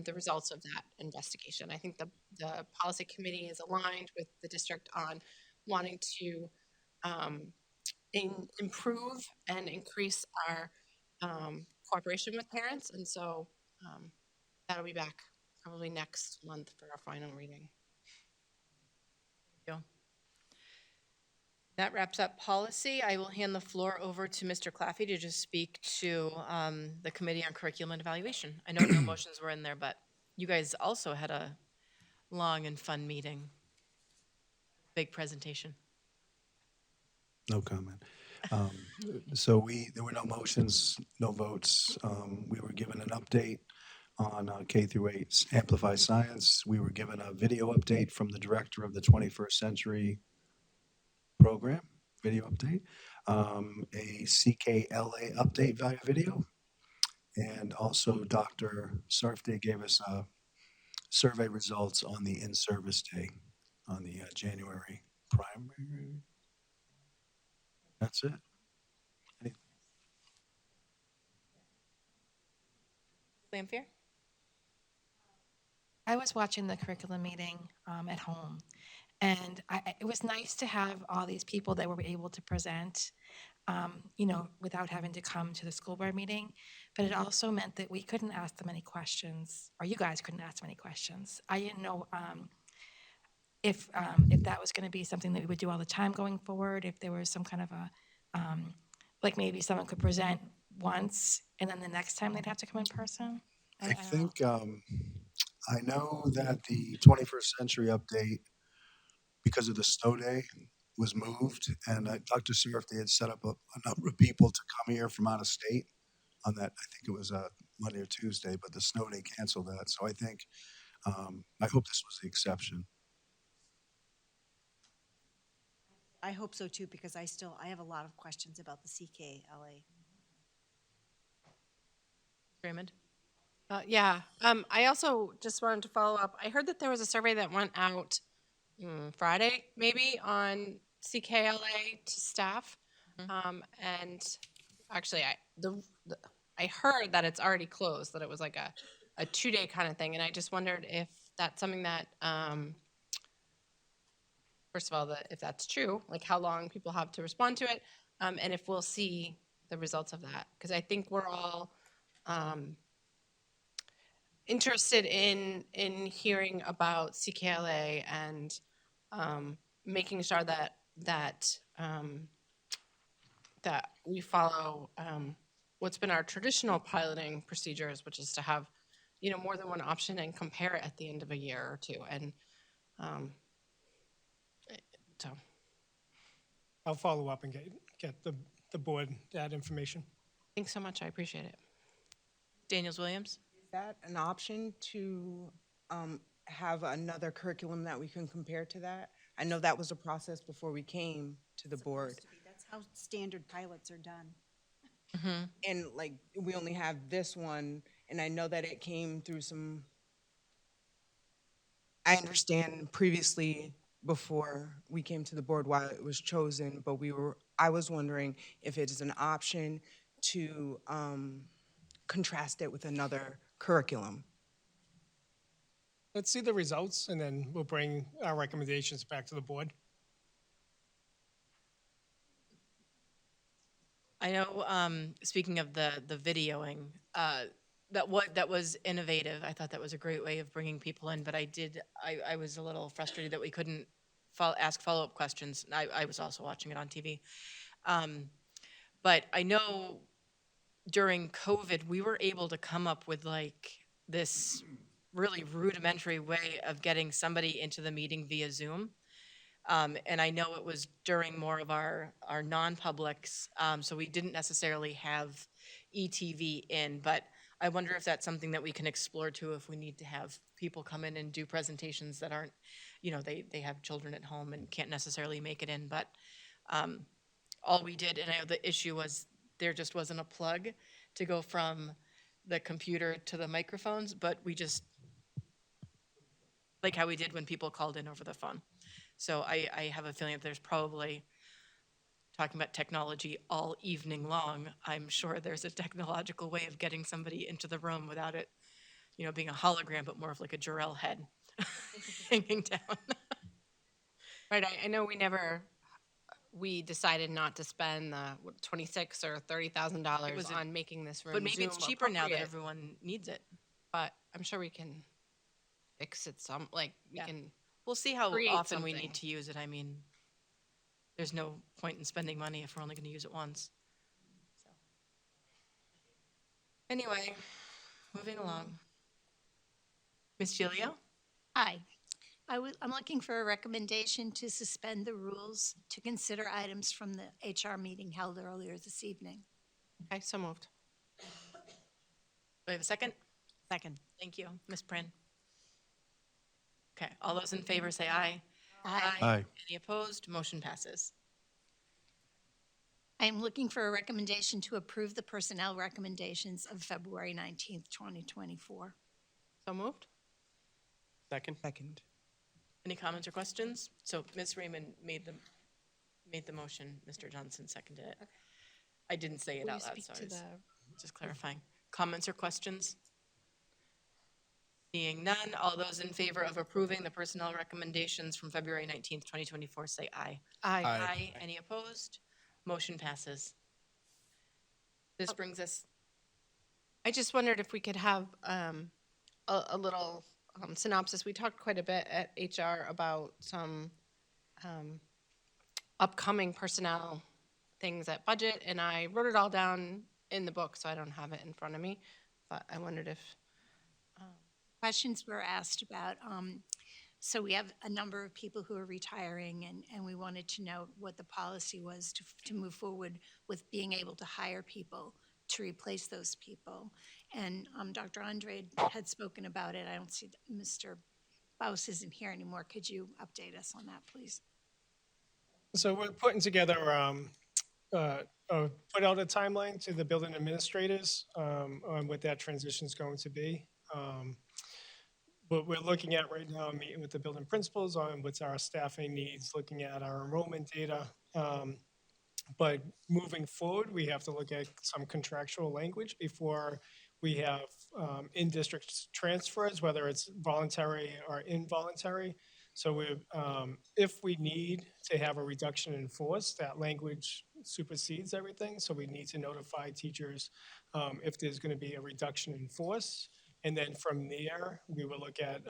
the results of that investigation. I think the policy committee is aligned with the district on wanting to improve and increase our cooperation with parents, and so that'll be back probably next month for our final reading. Thank you. That wraps up policy. I will hand the floor over to Mr. Claffey to just speak to the Committee on Curriculum and Evaluation. I know no motions were in there, but you guys also had a long and fun meeting. Big presentation. No comment. So there were no motions, no votes. We were given an update on K through 8 Amplify Science. We were given a video update from the director of the 21st Century Program, video update, a CKLA update value video, and also Dr. Sarfday gave us survey results on the in-service day on the January primary. That's it. Lampier? I was watching the curriculum meeting at home, and it was nice to have all these people that were able to present, without having to come to the school board meeting. But it also meant that we couldn't ask them any questions, or you guys couldn't ask them any questions. I didn't know if that was going to be something that we would do all the time going forward, if there was some kind of a, like maybe someone could present once, and then the next time they'd have to come in person. I think, I know that the 21st Century update, because of the snow day, was moved, and Dr. Surf, had set up a number of people to come here from out of state on that. I think it was Monday or Tuesday, but the snow day canceled that. So I think, I hope this was the exception. I hope so too, because I have a lot of questions about the CKLA. Raymond? Yeah. I also just wanted to follow up. I heard that there was a survey that went out Friday, maybe, on CKLA to staff. And actually, I heard that it's already closed, that it was like a 2-day kind of thing. And I just wondered if that's something that, first of all, if that's true, like how long people have to respond to it, and if we'll see the results of that. Because I think we're all interested in hearing about CKLA and making sure that we follow what's been our traditional piloting procedures, which is to have more than one option and compare it at the end of a year or two. And so I'll follow up and get the board that information. thanks so much. I appreciate it. Daniels Williams? Is that an option to have another curriculum that we can compare to that? I know that was a process before we came to the board. Supposed to be. That's how standard pilots are done. And like, we only have this one, and I know that it came through I understand previously, before we came to the board, why it was chosen, but I was wondering if it is an option to contrast it with another curriculum. Let's see the results, and then we'll bring our recommendations back to the board. I know, speaking of the videoing, that was innovative. I thought that was a great way of bringing people in, but I was a little frustrated that we couldn't ask follow-up questions. I was also watching it on TV. But I know during COVID, we were able to come up with like this really rudimentary way of getting somebody into the meeting via Zoom. And I know it was during more of our non-publics, so we didn't necessarily have ETV in, but I wonder if that's something that we can explore too, if we need to have people come in and do presentations that aren't, they have children at home and can't necessarily make it in, but all we did, and I know the issue was there just wasn't a plug to go from the computer to the microphones, but we just, like how we did when people called in over the phone. So I have a feeling that there's probably, talking about technology all evening long, I'm sure there's a technological way of getting somebody into the room without it, being a hologram, but more of like a Jarell head hanging down. Right. I know we decided not to spend the $26,000 or $30,000 on making this room But maybe it's Zoom cheaper now that appropriate. everyone needs it. But I'm sure we can fix it we can. We'll see how create often we something. need to use it. I mean, there's no point in spending money if we're only going to use it once. So. Anyway, moving along. Ms. Gilio? Hi. I'm looking for a recommendation to suspend the rules to consider items from the HR meeting held earlier this evening. Okay, so moved. Do I have a second? Second. Thank you. Ms. Prin? Okay, all those in favor say aye. Aye. Any opposed? Motion passes. I am looking for a recommendation to approve the personnel recommendations of February 19th, 2024. So moved. Second. Second. Any comments or questions? So Ms. Raymond made the motion. Mr. Johnson seconded it. I didn't say it Will out you loud, speak so I to was the- just clarifying. Comments or questions? Seeing none, all those in favor of approving the personnel recommendations from February 19th, 2024, say aye. Aye. Any opposed? Motion passes. This brings us, I just wondered if we could have a little synopsis. We talked quite a bit at HR about some upcoming personnel things at budget, and I wrote it all down in the book, so I don't have it in front of me. But I wondered if Questions were asked about, so we have a number of people who are retiring, and we wanted to know what the policy was to move forward with being able to hire people to replace those people. And Dr. Andrade had spoken about it. I don't see, Mr. Baus isn't here anymore. Could you update us on that, please? So we're putting together put out a timeline to the building administrators on what that transition is going to be. What we're looking at right now, meeting with the building principals on what's our staffing needs, looking at our enrollment data. But moving forward, we have to look at some contractual language before we have in-district transfers, whether it's voluntary or involuntary. So if we need to have a reduction in force, that language supersedes everything. So we need to notify teachers if there's going to be a reduction in force. And then from there, we will look at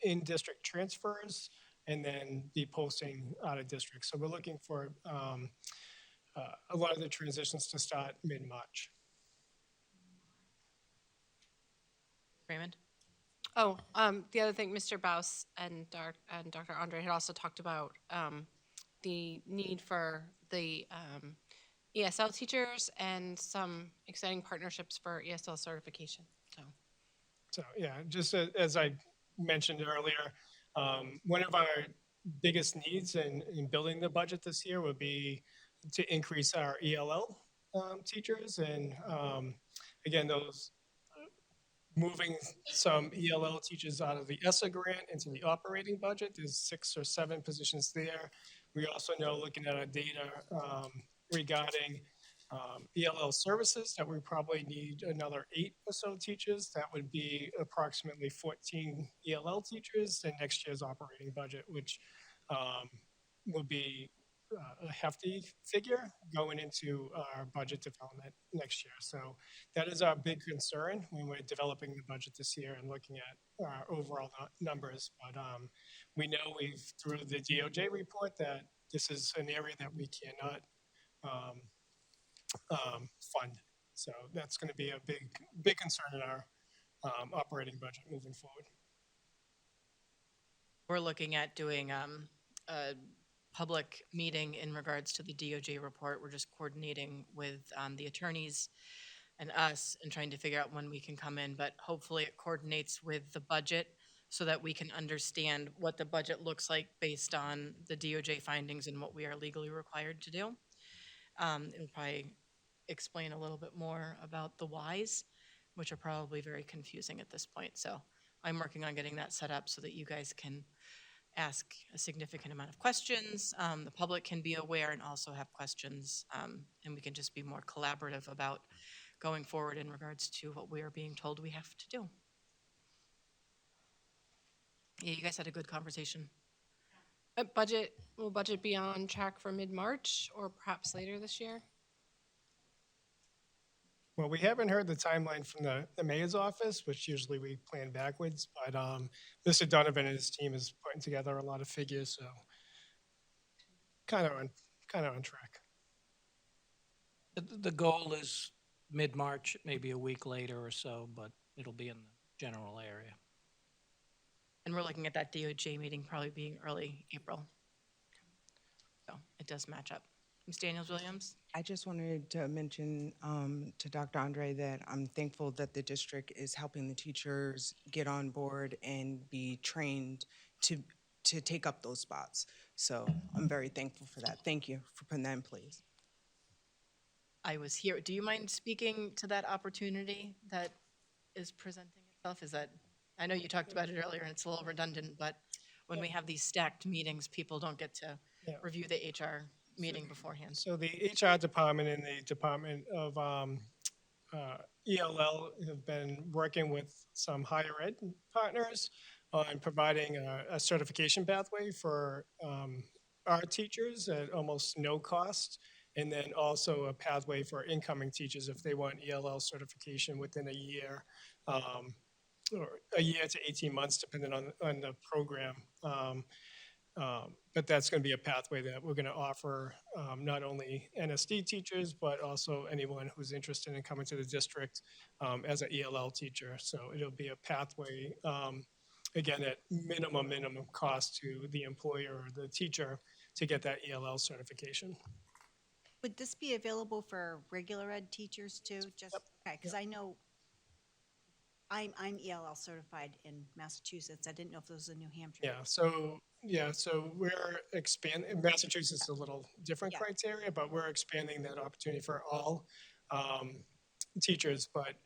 in-district transfers and then be posting out of district. So we're looking for a lot of the transitions to start mid-March. Raymond? Oh, the other thing, Mr. Baus and Dr. Andre had also talked about the need for the ESL teachers and some exciting partnerships for ESL certification. So yeah, just as I mentioned earlier, one of our biggest needs in building the budget this year would be to increase our ELL teachers. And again, those moving some ELL teachers out of the ESSA grant into the operating budget. There's 6 or 7 positions there. We also know, looking at our data regarding ELL services, that we probably need another 8 or so teachers. That would be approximately 14 ELL teachers in next year's operating budget, which will be a hefty figure going into our budget development next year. So that is our big concern when we're developing the budget this year and looking at our overall numbers. But we know through the DOJ report that this is an area that we cannot fund. So that's going to be a big concern in our operating budget moving forward. We're looking at doing a public meeting in regards to the DOJ report. We're just coordinating with the attorneys and us and trying to figure out when we can come in, but hopefully it coordinates with the budget so that we can understand what the budget looks like based on the DOJ findings and what we are legally required to do. It'll probably explain a little bit more about the whys, which are probably very confusing at this point. So I'm working on getting that set up so that you guys can ask a significant amount of questions. The public can be aware and also have questions, and we can just be more collaborative about going forward in regards to what we are being told we have to do. Yeah, you guys had a good conversation. Will budget be on track for mid-March or perhaps later this year? Well, we haven't heard the timeline from the mayor's office, which usually we plan backwards, but Mr. Donovan and his team is putting together a lot of figures, so kind of on track. The goal is mid-March, maybe a week later or so, but it'll be in the general area. And we're looking at that DOJ meeting probably being early April. So it does match up. Ms. Daniels-Williams? I just wanted to mention to Dr. Andre that I'm thankful that the district is helping the teachers get on board and be trained to take up those spots. So I'm very thankful for that. Thank you for putting that in place. I was here. Do you mind speaking to that opportunity that is presenting itself? Is that, I know you talked about it earlier and it's a little redundant, but when we have these stacked meetings, people don't get to review the HR meeting beforehand. So the HR department and the Department of ELL have been working with some higher ed partners on providing a certification pathway for our teachers at almost no cost, and then also a pathway for incoming teachers if they want ELL certification within a year, or a year to 18 months, depending on the program. But that's going to be a pathway that we're going to offer not only NSD teachers, but also anyone who's interested in coming to the district as an ELL teacher. So it'll be a pathway, again, at minimum cost to the employer or the teacher to get that ELL certification. Would this be available for regular ed teachers too? Just, okay, because I know I'm ELL certified in Massachusetts. I didn't know if it was in New Hampshire. So we're expanding, Massachusetts is a little different Yeah. criteria, but we're expanding that opportunity for all teachers. But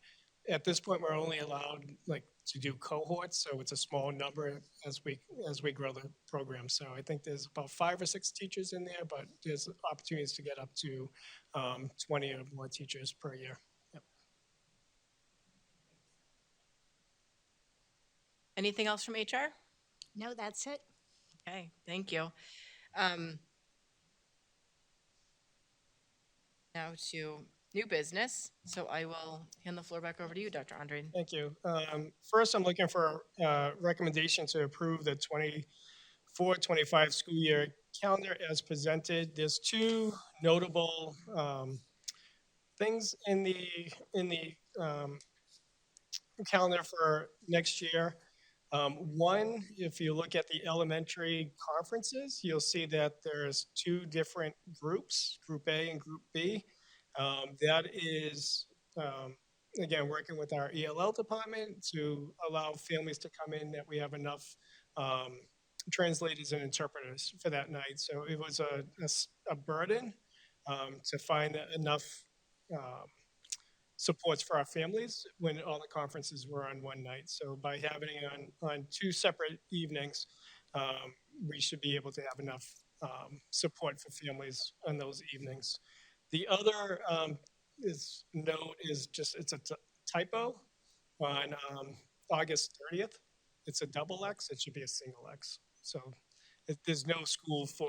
at this point, we're only allowed like to do cohorts, so it's a small number as we grow the program. So I think there's about 5 or 6 teachers in there, but there's opportunities to get up to 20 or more teachers per year. Yep. Anything else from HR? No, that's it. Okay, thank you. Now to new business. So I will hand the floor back over to you, Dr. Andre. Thank you. First, I'm looking for a recommendation to approve the 24-25 school year calendar as presented. There's 2 notable things in the calendar for next year. One, if you look at the elementary conferences, you'll see that there's 2 different groups, Group A and Group B. That is, again, working with our ELL department to allow families to come in, that we have enough translators and interpreters for that night. So it was a burden to find enough supports for our families when all the conferences were on one night. So by having it on 2 separate evenings, we should be able to have enough support for families on those evenings. The other note is just, it's a typo on August 30th. It's a double X, it should be a single X. So there's no school for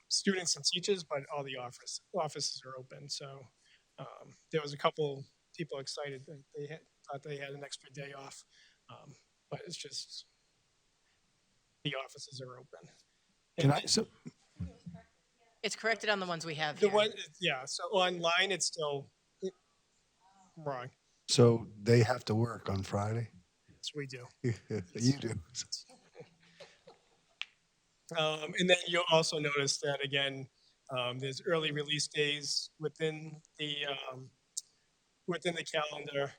students and teachers, but all the offices are open. So there was a couple people excited that thought they had an extra day off, but it's just the offices are open. Can I, so, It's corrected on the ones we have The here. one, yeah, so online it's still wrong. so they have to work on Friday? Yes, we do. You do. And then you'll also notice that, again, there's early release days within the calendar.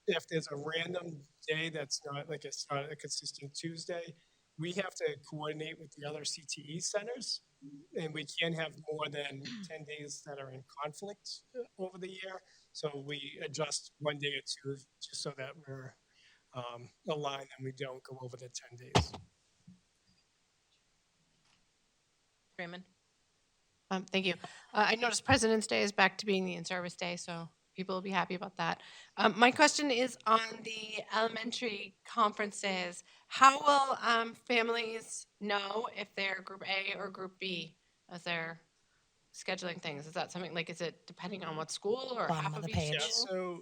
If there's a random day that's not, like it's not a consistent Tuesday, we have to coordinate with the other CTE centers, and we can't have more than 10 days that are in conflict over the year. So we adjust 1 day or 2 just so that we're aligned and we don't go over the 10 days. Raymond? Thank you. I noticed President's Day is back to being the in-service day, so people will be happy about that. My question is on the elementary conferences. How will families know if they're Group A or Group B as they're scheduling things? Is that something, like, is it depending on what school or Bottom half of of the each page. Yeah, school?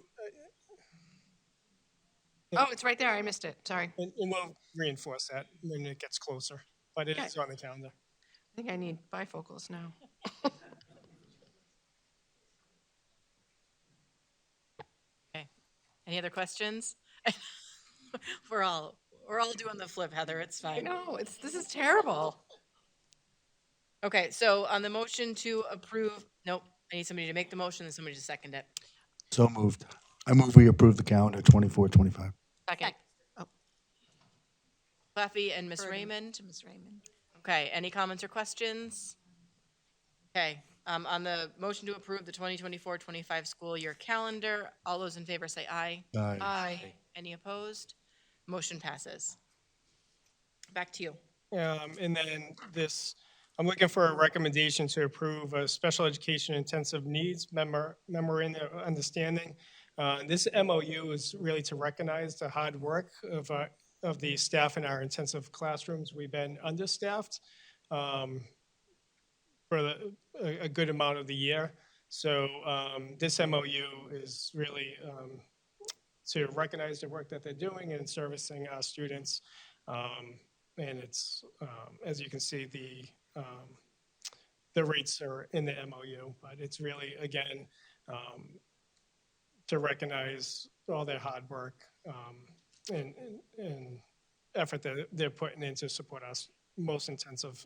so Oh, it's right there. I missed it. Sorry. and we'll reinforce that when it gets closer, but it is on the calendar. I think I need bifocals now. Okay. Any other questions? We're all doing the flip, Heather. It's I fine. know, this is terrible. Okay, so on the motion to approve, nope, I need somebody to make the motion and somebody to second it. So moved. I move we approve the calendar 24-25. Second. Claffey and Ms. Burden Raymond. To Ms. Raymond. Okay, any comments or questions? Okay, on the motion to approve the 2024-25 school year calendar, all those in favor say aye. Aye. Aye. Any opposed? Motion passes. Back to you. And then this, I'm looking for a recommendation to approve a special education intensive needs memorandum of understanding. This MOU is really to recognize the hard work of the staff in our intensive classrooms. We've been understaffed for a good amount of the year. So this MOU is really to recognize the work that they're doing in servicing our students. And it's, as you can see, the rates are in the MOU, but it's really, again, to recognize all their hard work and effort that they're putting in to support our most intensive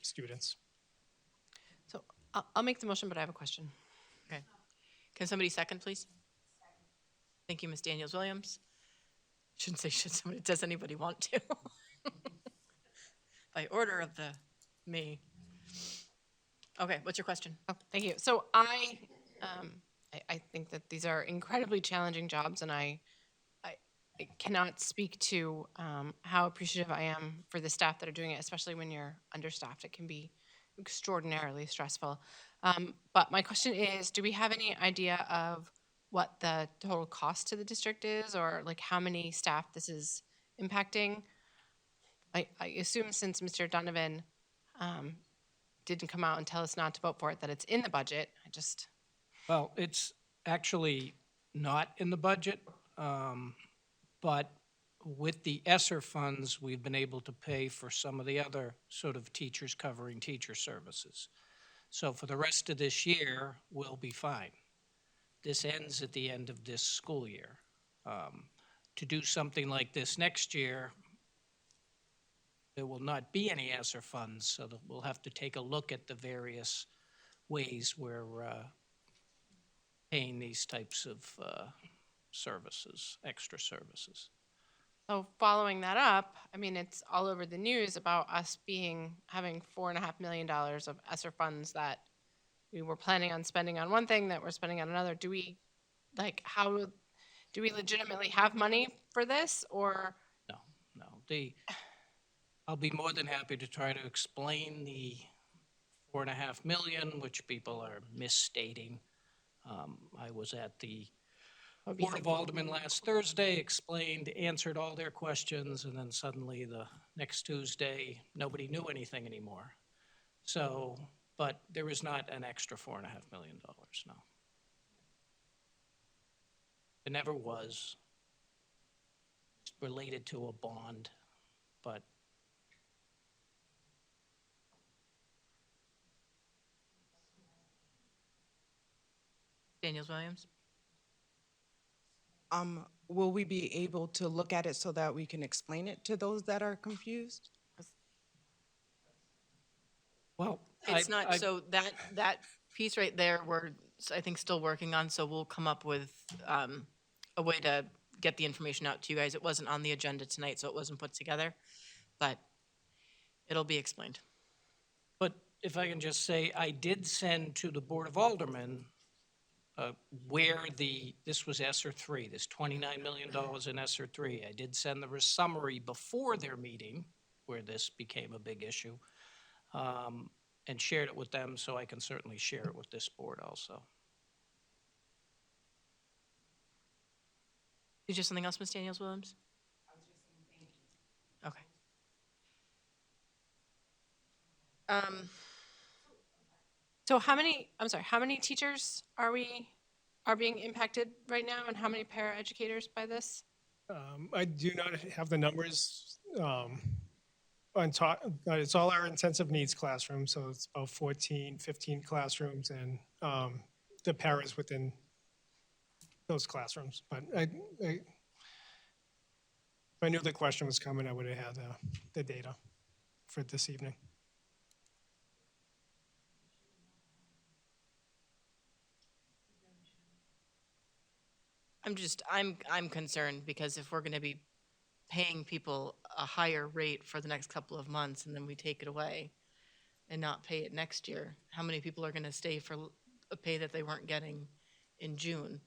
students. So I'll make the motion, but I have a question. Okay. Can somebody second, please? Thank you, Ms. Daniels-Williams. Shouldn't say should somebody, does anybody want to? By order of the me. Okay, what's your question? Oh, thank you. So I think that these are incredibly challenging jobs, and I cannot speak to how appreciative I am for the staff that are doing it, especially when you're understaffed. It can be extraordinarily stressful. But my question is, do we have any idea of what the total cost to the district is, or like how many staff this is impacting? I assume since Mr. Donovan didn't come out and tell us not to vote for it, that it's in the budget. Well, it's actually not in the budget, but with the ESSER funds, we've been able to pay for some of the other sort of teachers covering teacher services. So for the rest of this year, we'll be fine. This ends at the end of this school year. To do something like this next year, there will not be any ESSER funds, so that we'll have to take a look at the various ways we're paying these types of services, extra services. So following that up, I mean, it's all over the news about us having $4.5 million of ESSER funds that we were planning on spending on one thing that we're spending on another. Do we legitimately have money for this, or? No. I'll be more than happy to try to explain the $4.5 million, which people are misstating. I was at the Board of Aldermen last Thursday, answered all their questions, and then suddenly the next Tuesday, nobody knew anything anymore. So, but there is not an extra $4.5 million, no. It never was. It's related to a bond, but Daniels-Williams? Will we be able to look at it so that we can explain it to those that are confused? well, It's not, so that piece right there, we're, I think, still working on, so we'll come up with a way to get the information out to you guys. It wasn't on the agenda tonight, so it wasn't put together, but it'll be explained. But if I can just say, I did send to the Board of Aldermen where this was ESSER 3, this $29 million in ESSER 3. I did send the summary before their meeting, where this became a big issue, and shared it with them, so I can certainly share it with this board also. Did you have something else, Ms. Daniels-Williams? I was just saying thank you. Okay. So how many teachers are being impacted right now, and how many paraeducators by this? I do not have the numbers on top, but it's all our intensive needs classrooms, so it's about 14, 15 classrooms, and the paras within those classrooms. But if I knew the question was coming, I would have had the data for this evening. I'm concerned because if we're going to be paying people a higher rate for the next couple of months and then we take it away and not pay it next year, how many people are going to stay for a pay that they weren't getting in June?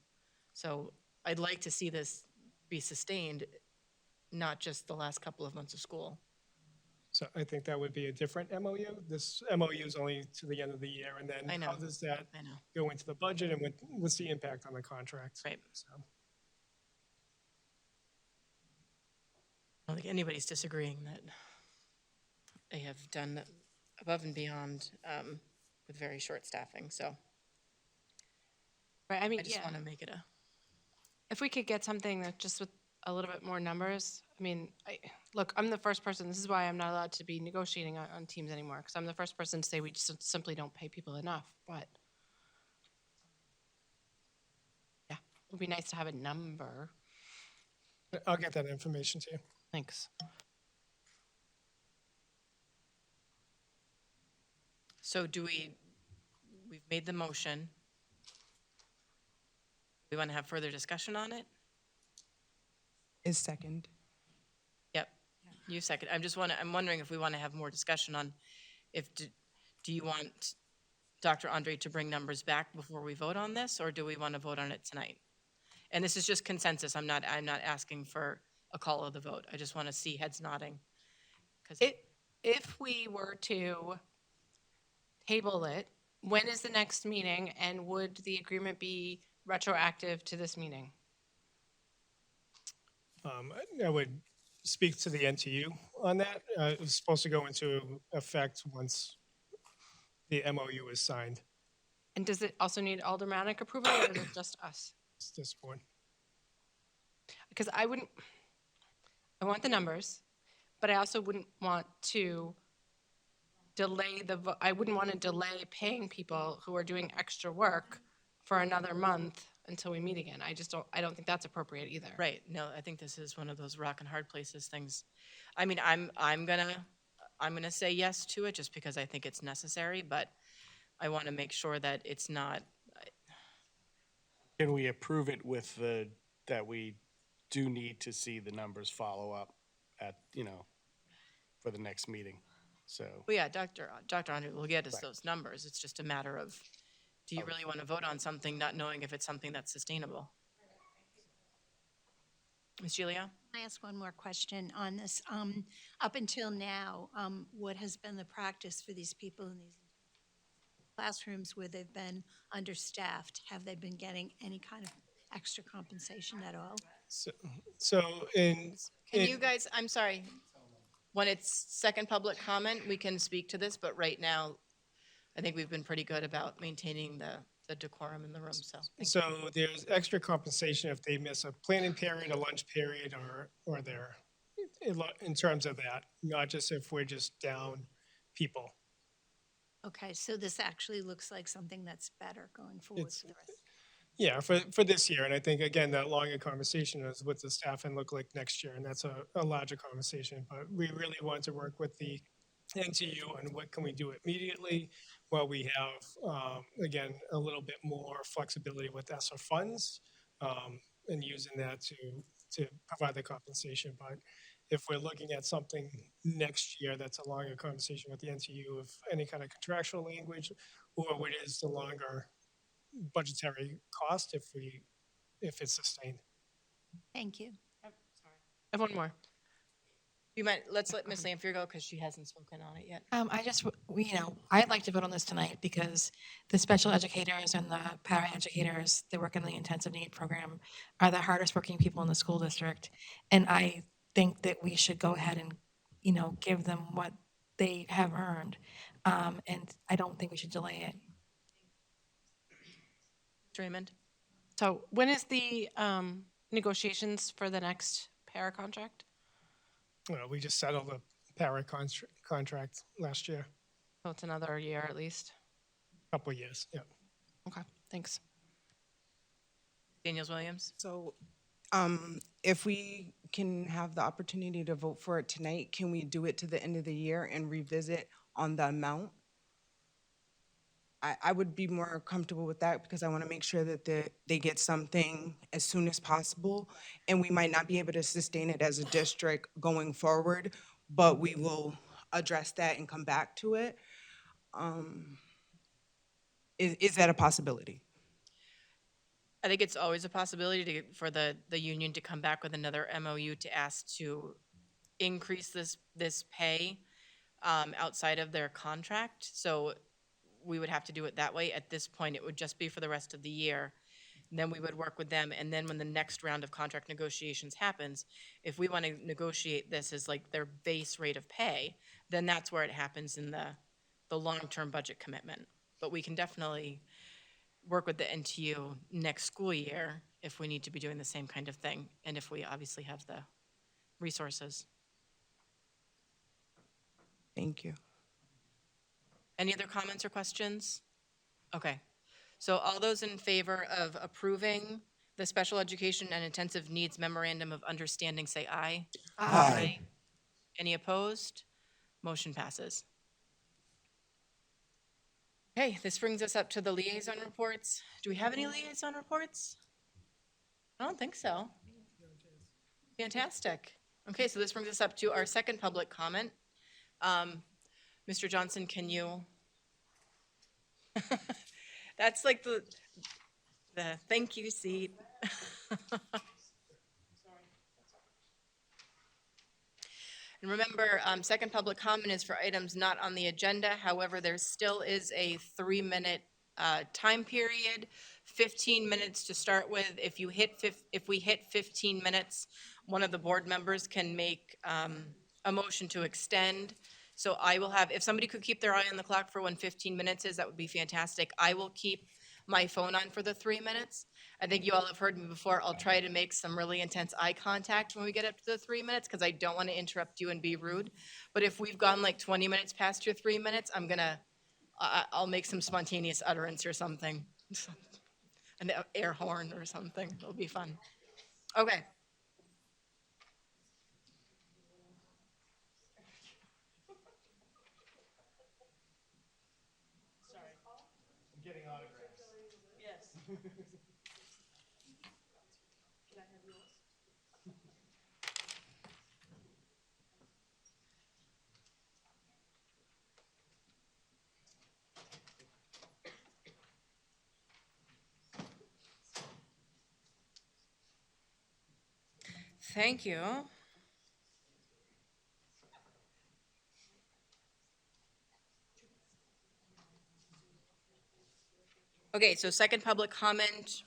So I'd like to see this be sustained, not just the last couple of months of school. So I think that would be a different MOU. This MOU is only to the end of the year, and then I know. how does that I know. go into the budget, and what's the impact on the contracts? Right. So. I don't think anybody's disagreeing that they have done above and beyond with very short staffing, so Right, I mean, I just yeah. want to make it If we could get something that just with a little bit more numbers, I mean, look, I'm the first person, this is why I'm not allowed to be negotiating on teams anymore, because I'm the first person to say we just simply don't pay people enough, but yeah, it would be nice to have a number. I'll get that information to you. Thanks. So we've made the motion. We want to have further discussion on it? Is second. Yep, you second. I'm wondering if we want to have more discussion on if, do you want Dr. Andre to bring numbers back before we vote on this, or do we want to vote on it tonight? And this is just consensus. I'm not asking for a call of the vote. I just want to see heads nodding. 'Cause If we were to table it, when is the next meeting, and would the agreement be retroactive to this meeting? I would speak to the NTU on that. It was supposed to go into effect once the MOU is signed. And does it also need aldermanic approval, or is it just us? It's this board. Because I want the numbers, but I also wouldn't want to delay I wouldn't want to delay paying people who are doing extra work for another month until we meet again. I don't think that's appropriate either. Right, no, I think this is one of those rock and hard places things. I mean, I'm gonna say yes to it just because I think it's necessary, but I want to make sure that it's not, Can we approve it with that we do need to see the numbers follow up at, for the next meeting? So, well, yeah, Dr. Andre will get us those numbers. It's just a matter of, do you really want to vote on something not knowing if it's something that's sustainable? Ms. Julia? Can I ask one more question on this? Up until now, what has been the practice for these people in these classrooms where they've been understaffed? Have they been getting any kind of extra compensation at all? So in. Can you guys, I'm sorry, when it's second public comment, we can speak to this, but right now, I think we've been pretty good about maintaining the decorum in the room, so. So there's extra compensation if they miss a planning period, a lunch period, or in terms of that, not just if we're just down people. Okay, so this actually looks like something that's better going forward for the rest. Yeah, for this year, and I think, again, that longer conversation is what the staffing look like next year, and that's a larger conversation, but we really want to work with the NTU on what can we do immediately, while we have, again, a little bit more flexibility with ESSER funds, and using that to provide the compensation. But if we're looking at something next year, that's a longer conversation with the NTU of any kind of contractual language, or what is the longer budgetary cost if it's sustained. Thank you. I have one more. Let's let Ms. Lampier go because she hasn't spoken on it yet. I'd like to vote on this tonight because the special educators and the para-educators that work in the intensive need program are the hardest working people in the school district. And I think that we should go ahead and, give them what they have earned. And I don't think we should delay it. Raymond? So when is the negotiations for the next para contract? We just settled a para contract last year, So it's another year at least. couple of years, yeah. Okay, thanks. Daniels Williams? So if we can have the opportunity to vote for it tonight, can we do it to the end of the year and revisit on the amount? I would be more comfortable with that because I want to make sure that they get something as soon as possible. And we might not be able to sustain it as a district going forward, but we will address that and come back to it. Is that a possibility? I think it's always a possibility for the union to come back with another MOU to ask to increase this pay outside of their contract. So we would have to do it that way. At this point, it would just be for the rest of the year. And then we would work with them. And then when the next round of contract negotiations happens, if we want to negotiate this as like their base rate of pay, then that's where it happens in the long-term budget commitment. But we can definitely work with the NTU next school year if we need to be doing the same kind of thing, and if we obviously have the resources. Thank you. Any other comments or questions? Okay, so all those in favor of approving the Special Education and Intensive Needs Memorandum of Understanding, say aye. Aye. Any opposed? Motion passes. Okay, this brings us up to the liaison reports. Do we have any liaison reports? I don't think so. Fantastic. Okay, so this brings us up to our second public comment. Mr. Johnson, can you? That's like the thank you seat. And remember, second public comment is for items not on the agenda. However, there still is a 3-minute time period, 15 minutes to start with. If we hit 15 minutes, one of the board members can make a motion to extend. So I will have, if somebody could keep their eye on the clock for when 15 minutes is, that would be fantastic. I will keep my phone on for the 3 minutes. I think you all have heard me before. I'll try to make some really intense eye contact when we get up to the 3 minutes because I don't want to interrupt you and be rude. But if we've gone like 20 minutes past your 3 minutes, I'll make some spontaneous utterance or something. An air horn or something. It'll be fun. Okay. I'm getting autographs. Yes. Thank you. Okay, so second public comment.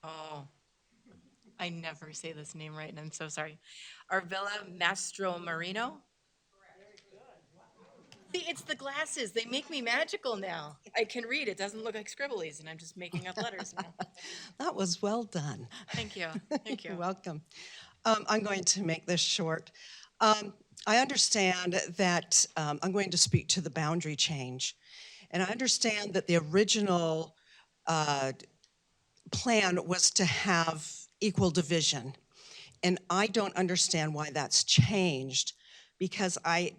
Oh, I never say this name right, and I'm so sorry. Arvilla Mastro Marino? See, it's the glasses. They make me magical now. I can read. It doesn't look like scribblies, and I'm just making up letters now. That was well done. Thank you. Thank You're you. welcome. I'm going to make this short. I understand that I'm going to speak to the boundary change. And I understand that the original plan was to have equal division. And I don't understand why that's changed because I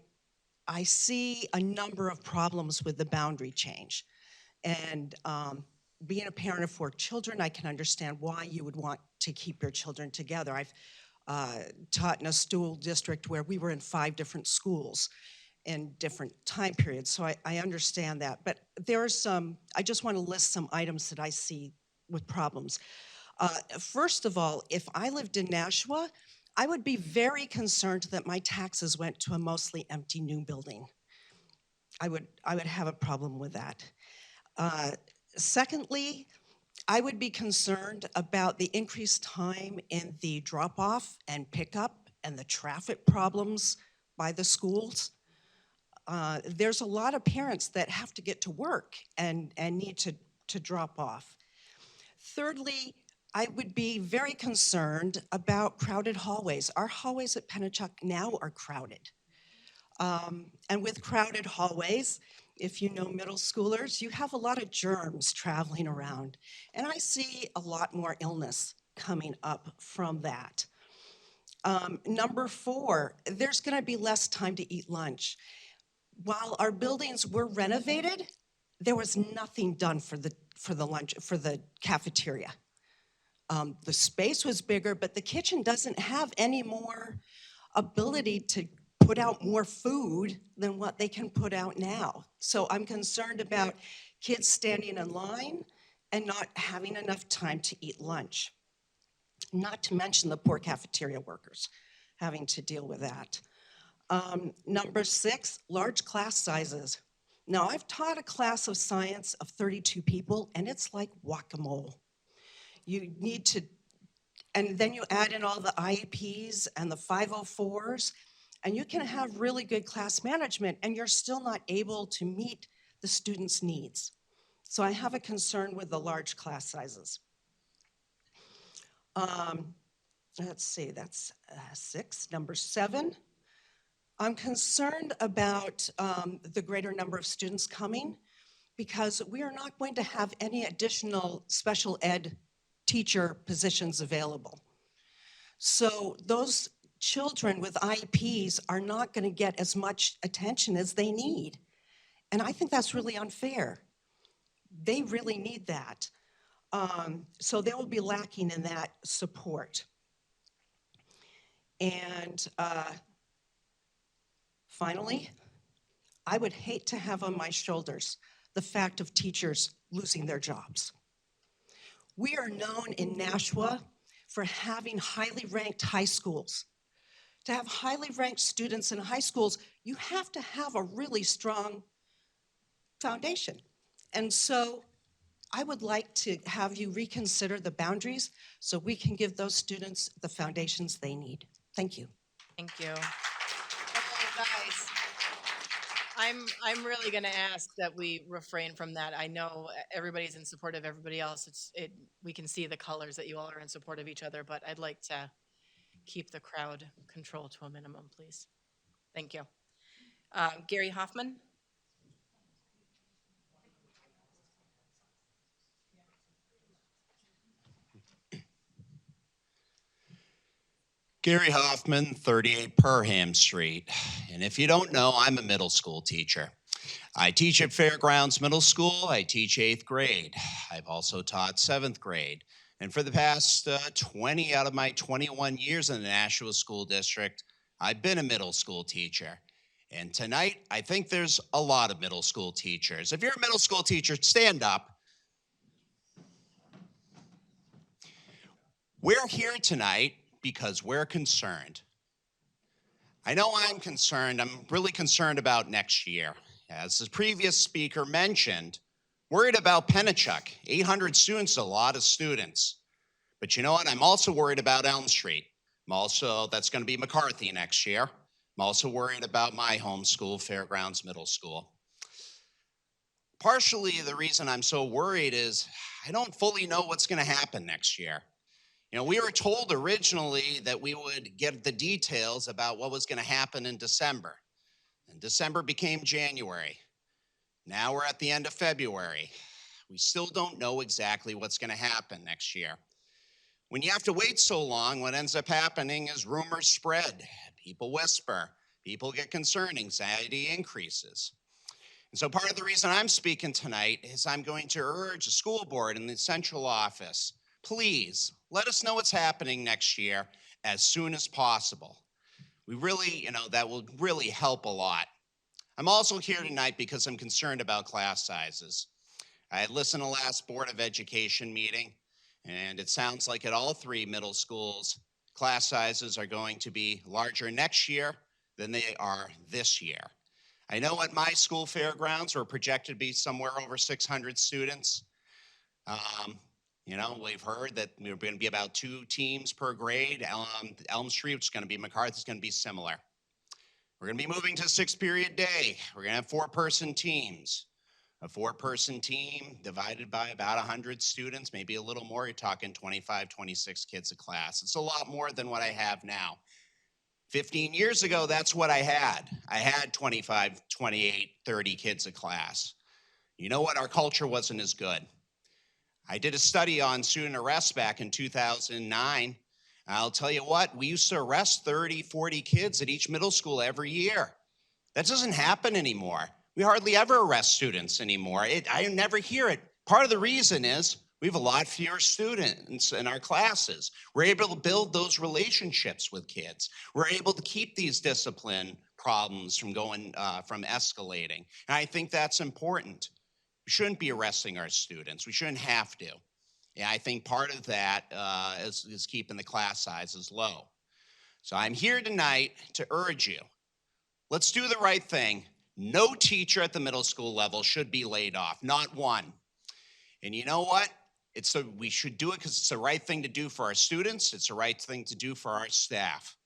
see a number of problems with the boundary change. And being a parent of 4 children, I can understand why you would want to keep your children together. I've taught in a school district where we were in 5 different schools in different time periods, so I understand that. But there are I just want to list some items that I see with problems. First of all, if I lived in Nashua, I would be very concerned that my taxes went to a mostly empty new building. I would have a problem with that. Secondly, I would be concerned about the increased time in the drop-off and pickup and the traffic problems by the schools. There's a lot of parents that have to get to work and need to drop off. Thirdly, I would be very concerned about crowded hallways. Our hallways at Pennachuck now are crowded. And with crowded hallways, if you know middle schoolers, you have a lot of germs traveling around. And I see a lot more illness coming up from that. Number 4, there's going to be less time to eat lunch. While our buildings were renovated, there was nothing done for the cafeteria. The space was bigger, but the kitchen doesn't have any more ability to put out more food than what they can put out now. So I'm concerned about kids standing in line and not having enough time to eat lunch. Not to mention the poor cafeteria workers having to deal with that. Number 6, large class sizes. Now, I've taught a class of science of 32 people, and it's like whack-a-mole. You need to, and then you add in all the IEPs and the 504s, and you can have really good class management, and you're still not able to meet the students' needs. So I have a concern with the large class sizes. Let's see, that's 6. Number 7, I'm concerned about the greater number of students coming because we are not going to have any additional special ed teacher positions available. So those children with IEPs are not going to get as much attention as they need. And I think that's really unfair. They really need that. So they will be lacking in that support. And finally, I would hate to have on my shoulders the fact of teachers losing their jobs. We are known in Nashua for having highly ranked high schools. To have highly ranked students in high schools, you have to have a really strong foundation. And so I would like to have you reconsider the boundaries so we can give those students the foundations they need. Thank you. Thank you. Oh, guys, I'm really going to ask that we refrain from that. I know everybody's in support of everybody else. We can see the colors that you all are in support of each other, but I'd like to keep the crowd control to a minimum, please. Thank you. Gary Hoffman? Gary Hoffman, 38 Perham Street. And if you don't know, I'm a middle school teacher. I teach at Fairgrounds Middle School. I teach 8th grade. I've also taught 7th grade. And for the past 20 out of my 21 years in the Nashua School District, I've been a middle school teacher. And tonight, I think there's a lot of middle school teachers. If you're a middle school teacher, stand up. We're here tonight because we're concerned. I know I'm concerned. I'm really concerned about next year. As the previous speaker mentioned, worried about Pennachuck. 800 students is a lot of students. But you know what? I'm also worried about Elm Street. That's going to be McCarthy next year. I'm also worried about my home school, Fairgrounds Middle School. Partially, the reason I'm so worried is I don't fully know what's going to happen next year. You know, we were told originally that we would get the details about what was going to happen in December. And December became January. Now we're at the end of February. We still don't know exactly what's going to happen next year. When you have to wait so long, what ends up happening is rumors spread. People whisper. People get concerned. Anxiety increases. And so part of the reason I'm speaking tonight is I'm going to urge the school board and the central office, please let us know what's happening next year as soon as possible. We really, that will really help a lot. I'm also here tonight because I'm concerned about class sizes. I had listened to the last Board of Education meeting, and it sounds like at all 3 middle schools, class sizes are going to be larger next year than they are this year. I know at my school, Fairgrounds, we're projected to be somewhere over 600 students. We've heard that we're going to be about 2 teams per grade. Elm Street, which is going to be McCarthy, is going to be similar. We're going to be moving to a 6-period day. We're going to have 4-person teams. A 4-person team divided by about 100 students, maybe a little more. You're talking 25, 26 kids a class. It's a lot more than what I have now. 15 years ago, that's what I had. I had 25, 28, 30 kids a class. You know what? Our culture wasn't as good. I did a study on student arrests back in 2009. I'll tell you what, we used to arrest 30, 40 kids at each middle school every year. That doesn't happen anymore. We hardly ever arrest students anymore. I never hear it. Part of the reason is we have a lot fewer students in our classes. We're able to build those relationships with kids. We're able to keep these discipline problems from escalating. And I think that's important. We shouldn't be arresting our students. We shouldn't have to. And I think part of that is keeping the class sizes low. So I'm here tonight to urge you, let's do the right thing. No teacher at the middle school level should be laid off, not one. And you know what? We should do it because it's the right thing to do for our students. It's the right thing to do for our staff.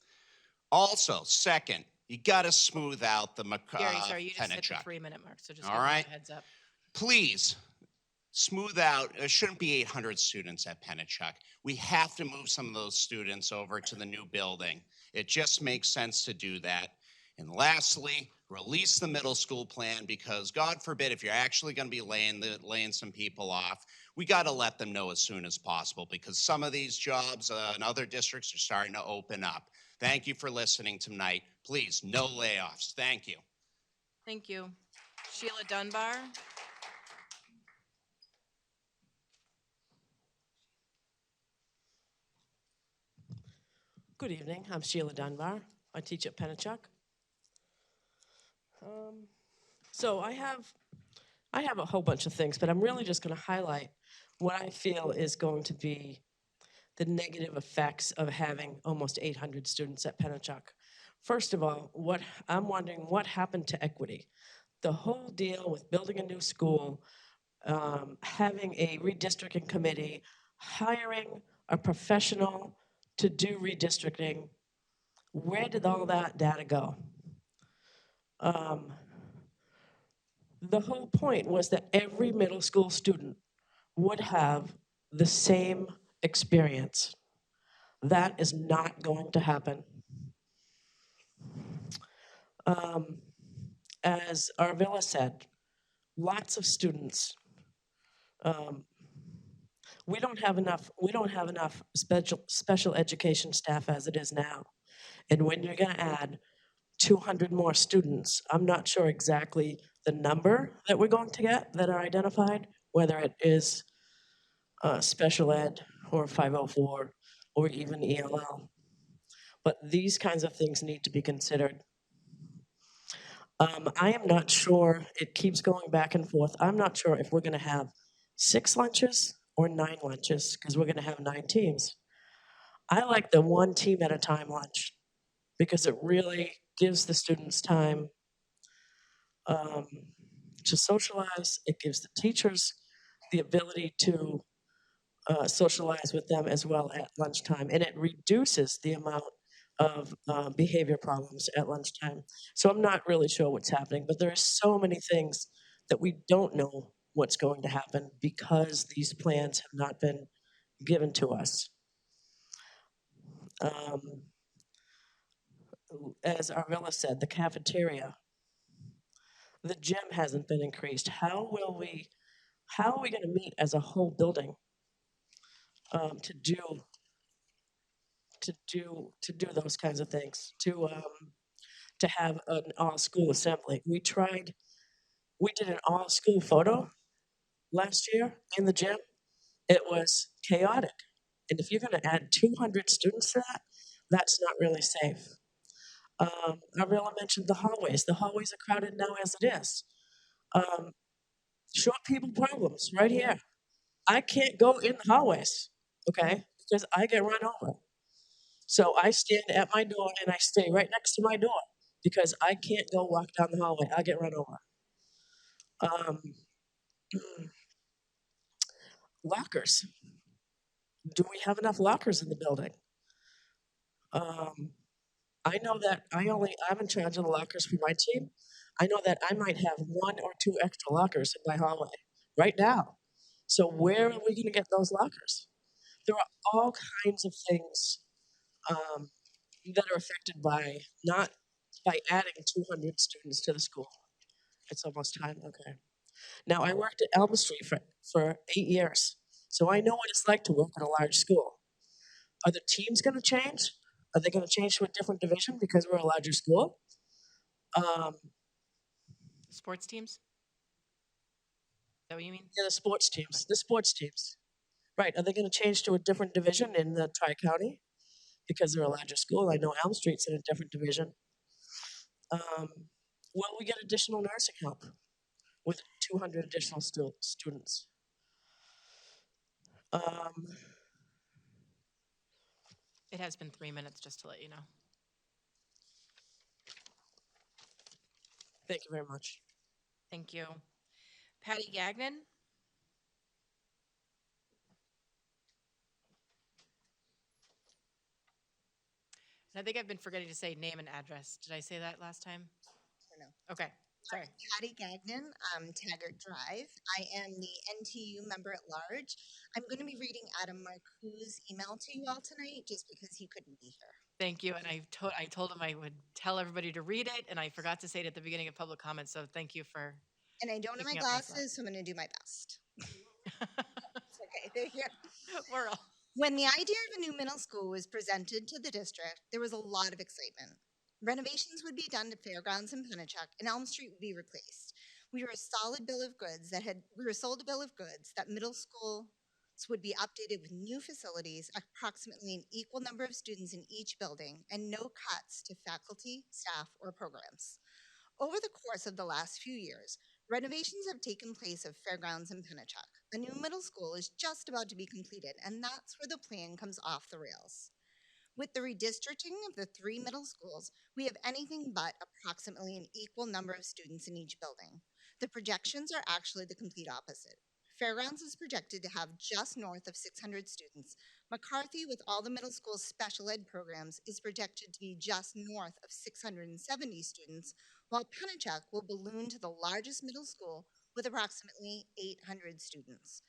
Also, second, you got to smooth out the Gary, sorry, you just hit the Pennachuck. 3-minute mark, so just All give me right. a heads up. Please, smooth out. There shouldn't be 800 students at Pennachuck. We have to move some of those students over to the new building. It just makes sense to do that. And lastly, release the middle school plan because God forbid if you're actually going to be laying some people off, we got to let them know as soon as possible because some of these jobs in other districts are starting to open up. Thank you for listening tonight. Please, no layoffs. Thank you. Thank you. Sheila Dunbar? Good evening. I'm Sheila Dunbar. I teach at Pennachuck. So I have a whole bunch of things, but I'm really just going to highlight what I feel is going to be the negative effects of having almost 800 students at Pennachuck. First of all, I'm wondering what happened to equity. The whole deal with building a new school, having a redistricting committee, hiring a professional to do redistricting. Where did all that data go? The whole point was that every middle school student would have the same experience. That is not going to happen. As Arvilla said, lots of students. We don't have enough special education staff as it is now. And when you're going to add 200 more students, I'm not sure exactly the number that we're going to get that are identified, whether it is special ed or 504 or even ELL. But these kinds of things need to be considered. I am not sure, it keeps going back and forth. I'm not sure if we're going to have 6 lunches or 9 lunches because we're going to have 9 teams. I like the 1 team at a time lunch because it really gives the students time to socialize. It gives the teachers the ability to socialize with them as well at lunchtime, and it reduces the amount of behavior problems at lunchtime. So I'm not really sure what's happening, but there are so many things that we don't know what's going to happen because these plans have not been given to us. As Arvilla said, the cafeteria, the gym hasn't been increased. How are we going to meet as a whole building to do those kinds of things, to have an all-school assembly? We did an all-school photo last year in the gym. It was chaotic. And if you're going to add 200 students to that, that's not really safe. Arvilla mentioned the hallways. The hallways are crowded now as it is. Short people problems right here. I can't go in the hallways, okay, because I get run over. So I stand at my door and I stay right next to my door because I can't go walk down the hallway. I'll get run over. Um, Lockers. Do we have enough lockers in the building? I know that I'm in charge of the lockers for my team. I know that I might have 1 or 2 extra lockers in my hallway right now. So where are we going to get those lockers? There are all kinds of things that are affected by not by adding 200 students to the school. It's almost time. Okay. Now I worked at Elm Street for 8 years, so I know what it's like to work in a large school. Are the teams going to change? Are they going to change to a different division because we're a larger school? Sports teams? Is that what you mean? Yeah, the sports teams. The sports teams. Right. Are they going to change to a different division in the Tri-County because they're a larger school? I know Elm Street's in a different division. Will we get additional nursing help with 200 additional students? It has been 3 minutes, just to let you know. Thank you very much. Thank you. Patty Gagnon? And I think I've been forgetting to say name and address. Did I say that last time? No. Okay, sorry. Patty Gagnon, Taggart Drive. I am the NTU member at large. I'm going to be reading Adam Marcoux's email to you all tonight just because he couldn't be here. Thank you, and I told him I would tell everybody to read it, and I forgot to say it at the beginning of public comments, so thank you for And I don't have my picking up my slack. glasses, so I'm going to do my best. It's okay, they're here. We're all... When the idea of a new middle school was presented to the district, there was a lot of excitement. Renovations would be done to Fairgrounds and Pennachuck, and Elm Street would be replaced. We were sold a bill of goods that would be updated with new facilities, approximately an equal number of students in each building, and no cuts to faculty, staff, or programs. Over the course of the last few years, renovations have taken place of Fairgrounds and Pennachuck. A new middle school is just about to be completed, and that's where the plan comes off the rails. With the redistricting of the 3 middle schools, we have anything but approximately an equal number of students in each building. The projections are actually the complete opposite. Fairgrounds is projected to have just north of 600 students. McCarthy, with all the middle school's special ed programs, is projected to be just north of 670 students, while Pennachuck will balloon to the largest middle school with approximately 800 students.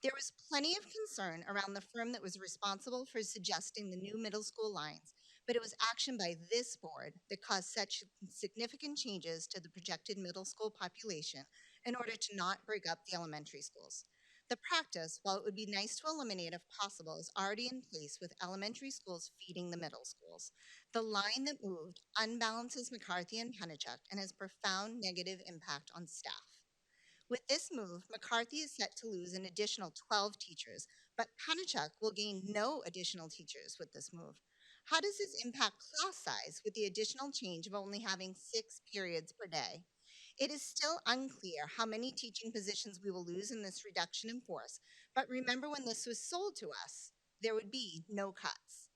There was plenty of concern around the firm that was responsible for suggesting the new middle school lines, but it was action by this board that caused such significant changes to the projected middle school population in order to not break up the elementary schools. The practice, while it would be nice to eliminate if possible, is already in place with elementary schools feeding the middle schools. The line that moved unbalances McCarthy and Pennachuck and has profound negative impact on staff. With this move, McCarthy is set to lose an additional 12 teachers, but Pennachuck will gain no additional teachers with this move. How does this impact class size with the additional change of only having 6 periods per day? It is still unclear how many teaching positions we will lose in this reduction in force, but remember when this was sold to us, there would be no cuts.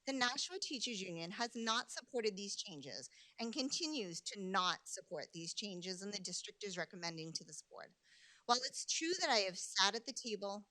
The Nashua Teachers Union has not supported these changes and continues to not support these changes, and the district is recommending to this board. While it's true that I have sat at the table,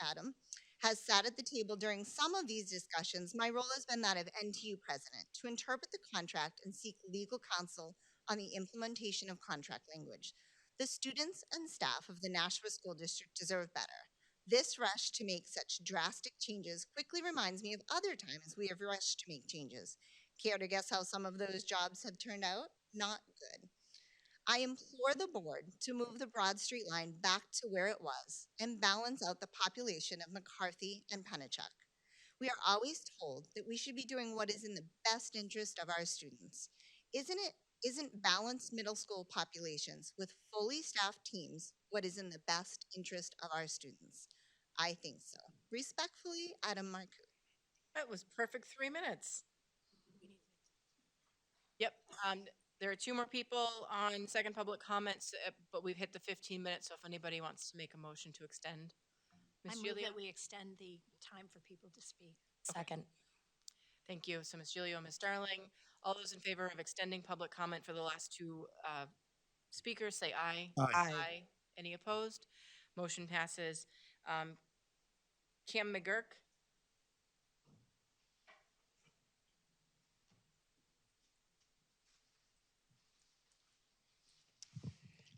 Adam has sat at the table during some of these discussions, my role has been that of NTU president to interpret the contract and seek legal counsel on the implementation of contract language. The students and staff of the Nashua School District deserve better. This rush to make such drastic changes quickly reminds me of other times we have rushed to make changes. Care to guess how some of those jobs have turned out? Not good. I implore the board to move the Broad Street line back to where it was and balance out the population of McCarthy and Pennachuck. We are always told that we should be doing what is in the best interest of our students. Isn't balanced middle school populations with fully staffed teams what is in the best interest of our students? I think so. Respectfully, Adam Marcoux. That was perfect 3 minutes. Yep, there are 2 more people on second public comments, but we've hit the 15 minutes, so if anybody wants to make a motion to extend. I Ms. move Gilio? that we extend the time for people to speak. Second. Thank you. So Ms. Gilio, Ms. Darling, all those in favor of extending public comment for the last 2 speakers, say aye. Aye. Aye. Any opposed? Motion passes. Kim McGurk?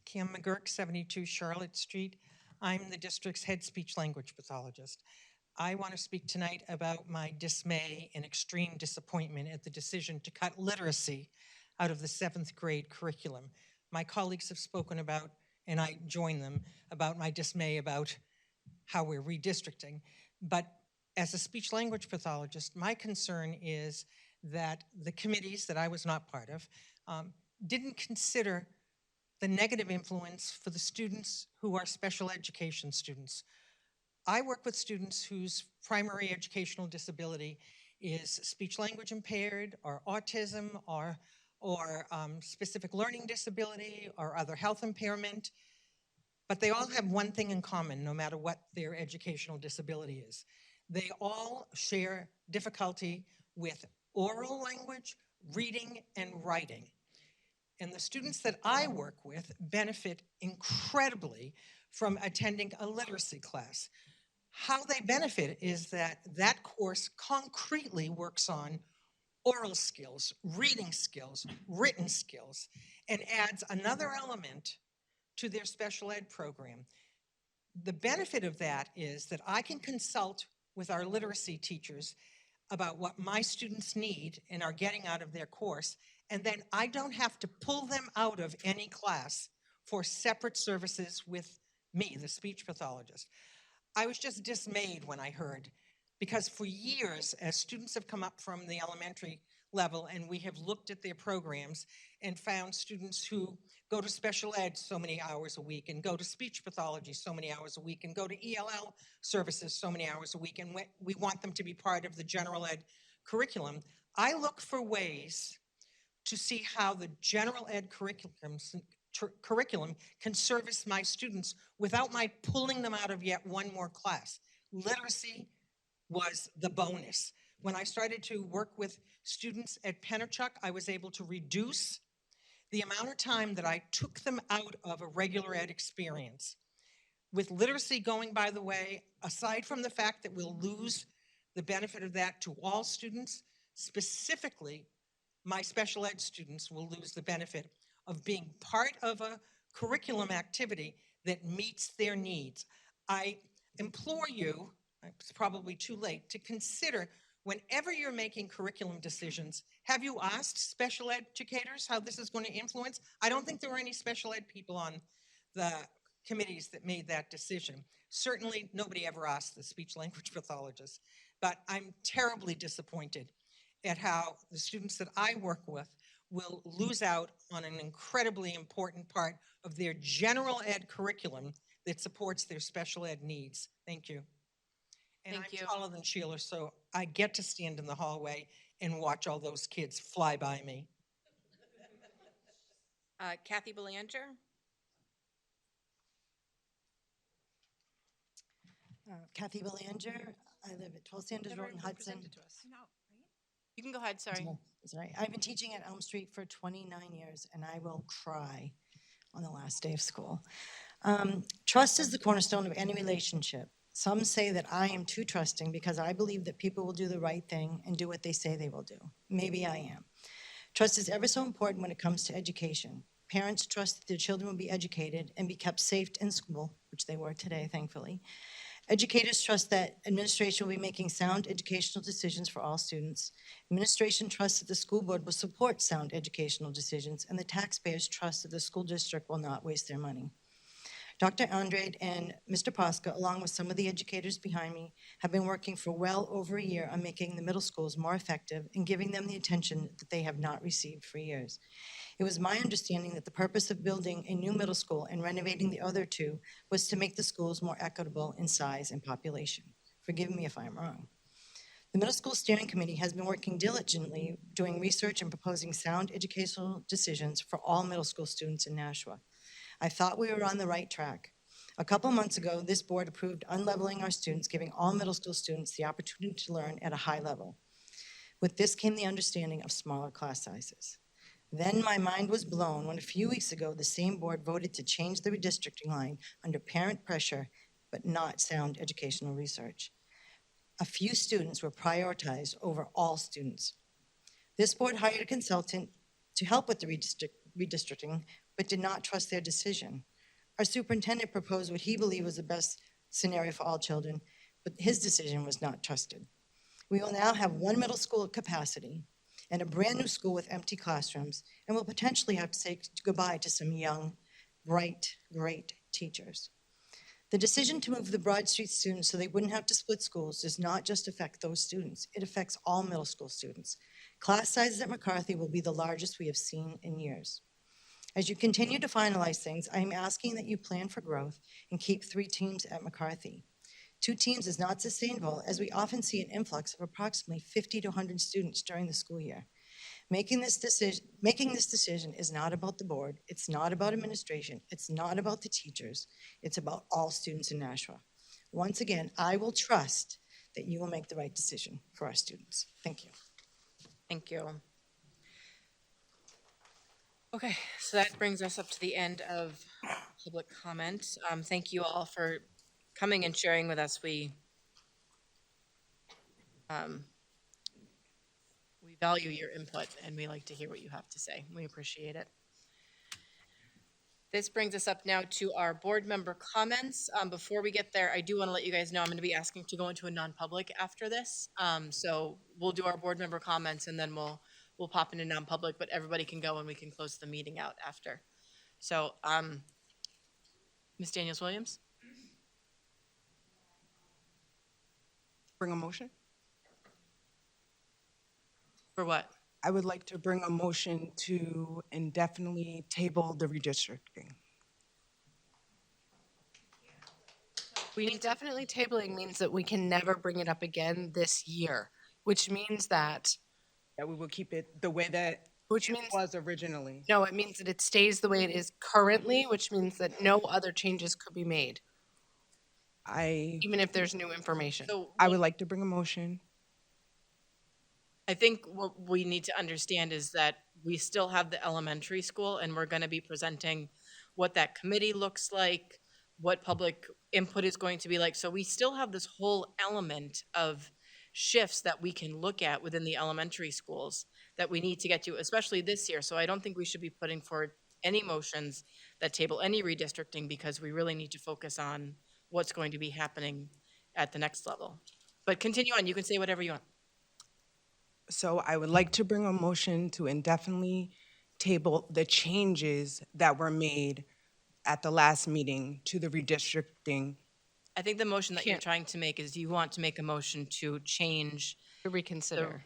Kim McGurk, 72 Charlotte Street. I'm the district's head speech language pathologist. I want to speak tonight about my dismay and extreme disappointment at the decision to cut literacy out of the 7th grade curriculum. My colleagues have spoken about, and I join them, about my dismay about how we're redistricting. But as a speech language pathologist, my concern is that the committees that I was not part of didn't consider the negative influence for the students who are special education students. I work with students whose primary educational disability is speech language impaired or autism or specific learning disability or other health impairment, but they all have one thing in common, no matter what their educational disability is. They all share difficulty with oral language, reading, and writing. And the students that I work with benefit incredibly from attending a literacy class. How they benefit is that that course concretely works on oral skills, reading skills, written skills, and adds another element to their special ed program. The benefit of that is that I can consult with our literacy teachers about what my students need and are getting out of their course, and then I don't have to pull them out of any class for separate services with me, the speech pathologist. I was just dismayed when I heard, because for years, as students have come up from the elementary level, and we have looked at their programs and found students who go to special ed so many hours a week, and go to speech pathology so many hours a week, and go to ELL services so many hours a week, and we want them to be part of the general ed curriculum. I look for ways to see how the general ed curriculum can service my students without my pulling them out of yet one more class. Literacy was the bonus. When I started to work with students at Pennachuck, I was able to reduce the amount of time that I took them out of a regular ed experience. With literacy going by the way, aside from the fact that we'll lose the benefit of that to all students, specifically my special ed students will lose the benefit of being part of a curriculum activity that meets their needs. I implore you, it's probably too late, to consider whenever you're making curriculum decisions, have you asked special educators how this is going to influence? I don't think there were any special ed people on the committees that made that decision. Certainly nobody ever asked the speech language pathologist, but I'm terribly disappointed at how the students that I work with will lose out on an incredibly important part of their general ed curriculum that supports their special ed needs. Thank you. And Thank you. I'm taller than Sheila, so I get to stand in the hallway and watch all those kids fly by me. Kathy Belanger? Kathy Belanger. I live at 12 Sanders Road in Hudson. You can go ahead, sorry. Sorry. I've been teaching at Elm Street for 29 years, and I will cry on the last day of school. Trust is the cornerstone of any relationship. Some say that I am too trusting because I believe that people will do the right thing and do what they say they will do. Maybe I am. Trust is ever so important when it comes to education. Parents trust that their children will be educated and be kept safe in school, which they were today, thankfully. Educators trust that administration will be making sound educational decisions for all students. Administration trusts that the school board will support sound educational decisions, and the taxpayers trust that the school district will not waste their money. Dr. Andrade and Mr. Posca, along with some of the educators behind me, have been working for well over a year on making the middle schools more effective and giving them the attention that they have not received for years. It was my understanding that the purpose of building a new middle school and renovating the other two was to make the schools more equitable in size and population. Forgive me if I'm wrong. The Middle School Steering Committee has been working diligently doing research and proposing sound educational decisions for all middle school students in Nashua. I thought we were on the right track. A couple months ago, this board approved unleveling our students, giving all middle school students the opportunity to learn at a high level. With this came the understanding of smaller class sizes. Then my mind was blown when a few weeks ago, the same board voted to change the redistricting line under parent pressure, but not sound educational research. A few students were prioritized over all students. This board hired a consultant to help with the redistricting, but did not trust their decision. Our superintendent proposed what he believed was the best scenario for all children, but his decision was not trusted. We will now have one middle school at capacity and a brand new school with empty classrooms, and will potentially have to say goodbye to some young, bright, great teachers. The decision to move the Broad Street students so they wouldn't have to split schools does not just affect those students, it affects all middle school students. Class sizes at McCarthy will be the largest we have seen in years. As you continue to finalize things, I am asking that you plan for growth and keep 3 teams at McCarthy. 2 teams is not sustainable, as we often see an influx of approximately 50 to 100 students during the school year. Making this decision is not about the board, it's not about administration, it's not about the teachers, it's about all students in Nashua. Once again, I will trust that you will make the right decision for our students. Thank you. Thank you. Okay, so that brings us up to the end of public comment. Thank you all for coming and sharing with us. We value your input, and we like to hear what you have to say. We appreciate it. This brings us up now to our board member comments. Before we get there, I do want to let you guys know I'm going to be asking to go into a non-public after this. So we'll do our board member comments, and then we'll pop into non-public, but everybody can go and we can close the meeting out after. So, Ms. Daniels-Williams? Bring a motion? For what? I would like to bring a motion to indefinitely table the redistricting. Indefinitely tabling means that we can never bring it up again this year, which means that, That we will keep it the way that which it means, was originally. no, it means that it stays the way it is currently, which means that no other changes could be made, even if there's new information. So I would like to bring a motion. I think what we need to understand is that we still have the elementary school, and we're going to be presenting what that committee looks like, what public input is going to be like. So we still have this whole element of shifts that we can look at within the elementary schools that we need to get to, especially this year. So I don't think we should be putting forward any motions that table any redistricting, because we really need to focus on what's going to be happening at the next level. But continue on, you can say whatever you want. So I would like to bring a motion to indefinitely table the changes that were made at the last meeting to the redistricting. I think the motion that you're trying to make is you want to make a motion to change. To reconsider.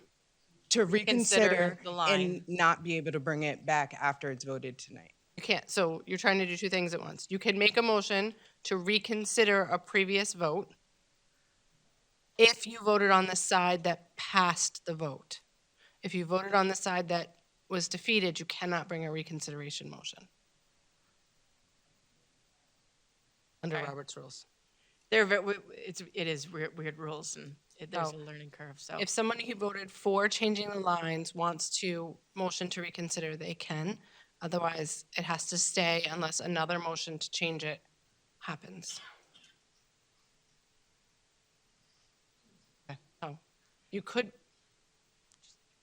To reconsider the line. and not be able to bring it back after it's voted tonight. You can't, so you're trying to do two things at once. You can make a motion to reconsider a previous vote if you voted on the side that passed the vote. If you voted on the side that was defeated, you cannot bring a reconsideration motion under Okay. Robert's rules. It is weird rules, and there's a learning curve, so. If somebody who voted for changing the lines wants to motion to reconsider, they can. Otherwise, it has to stay unless another motion to change it happens. So you could, I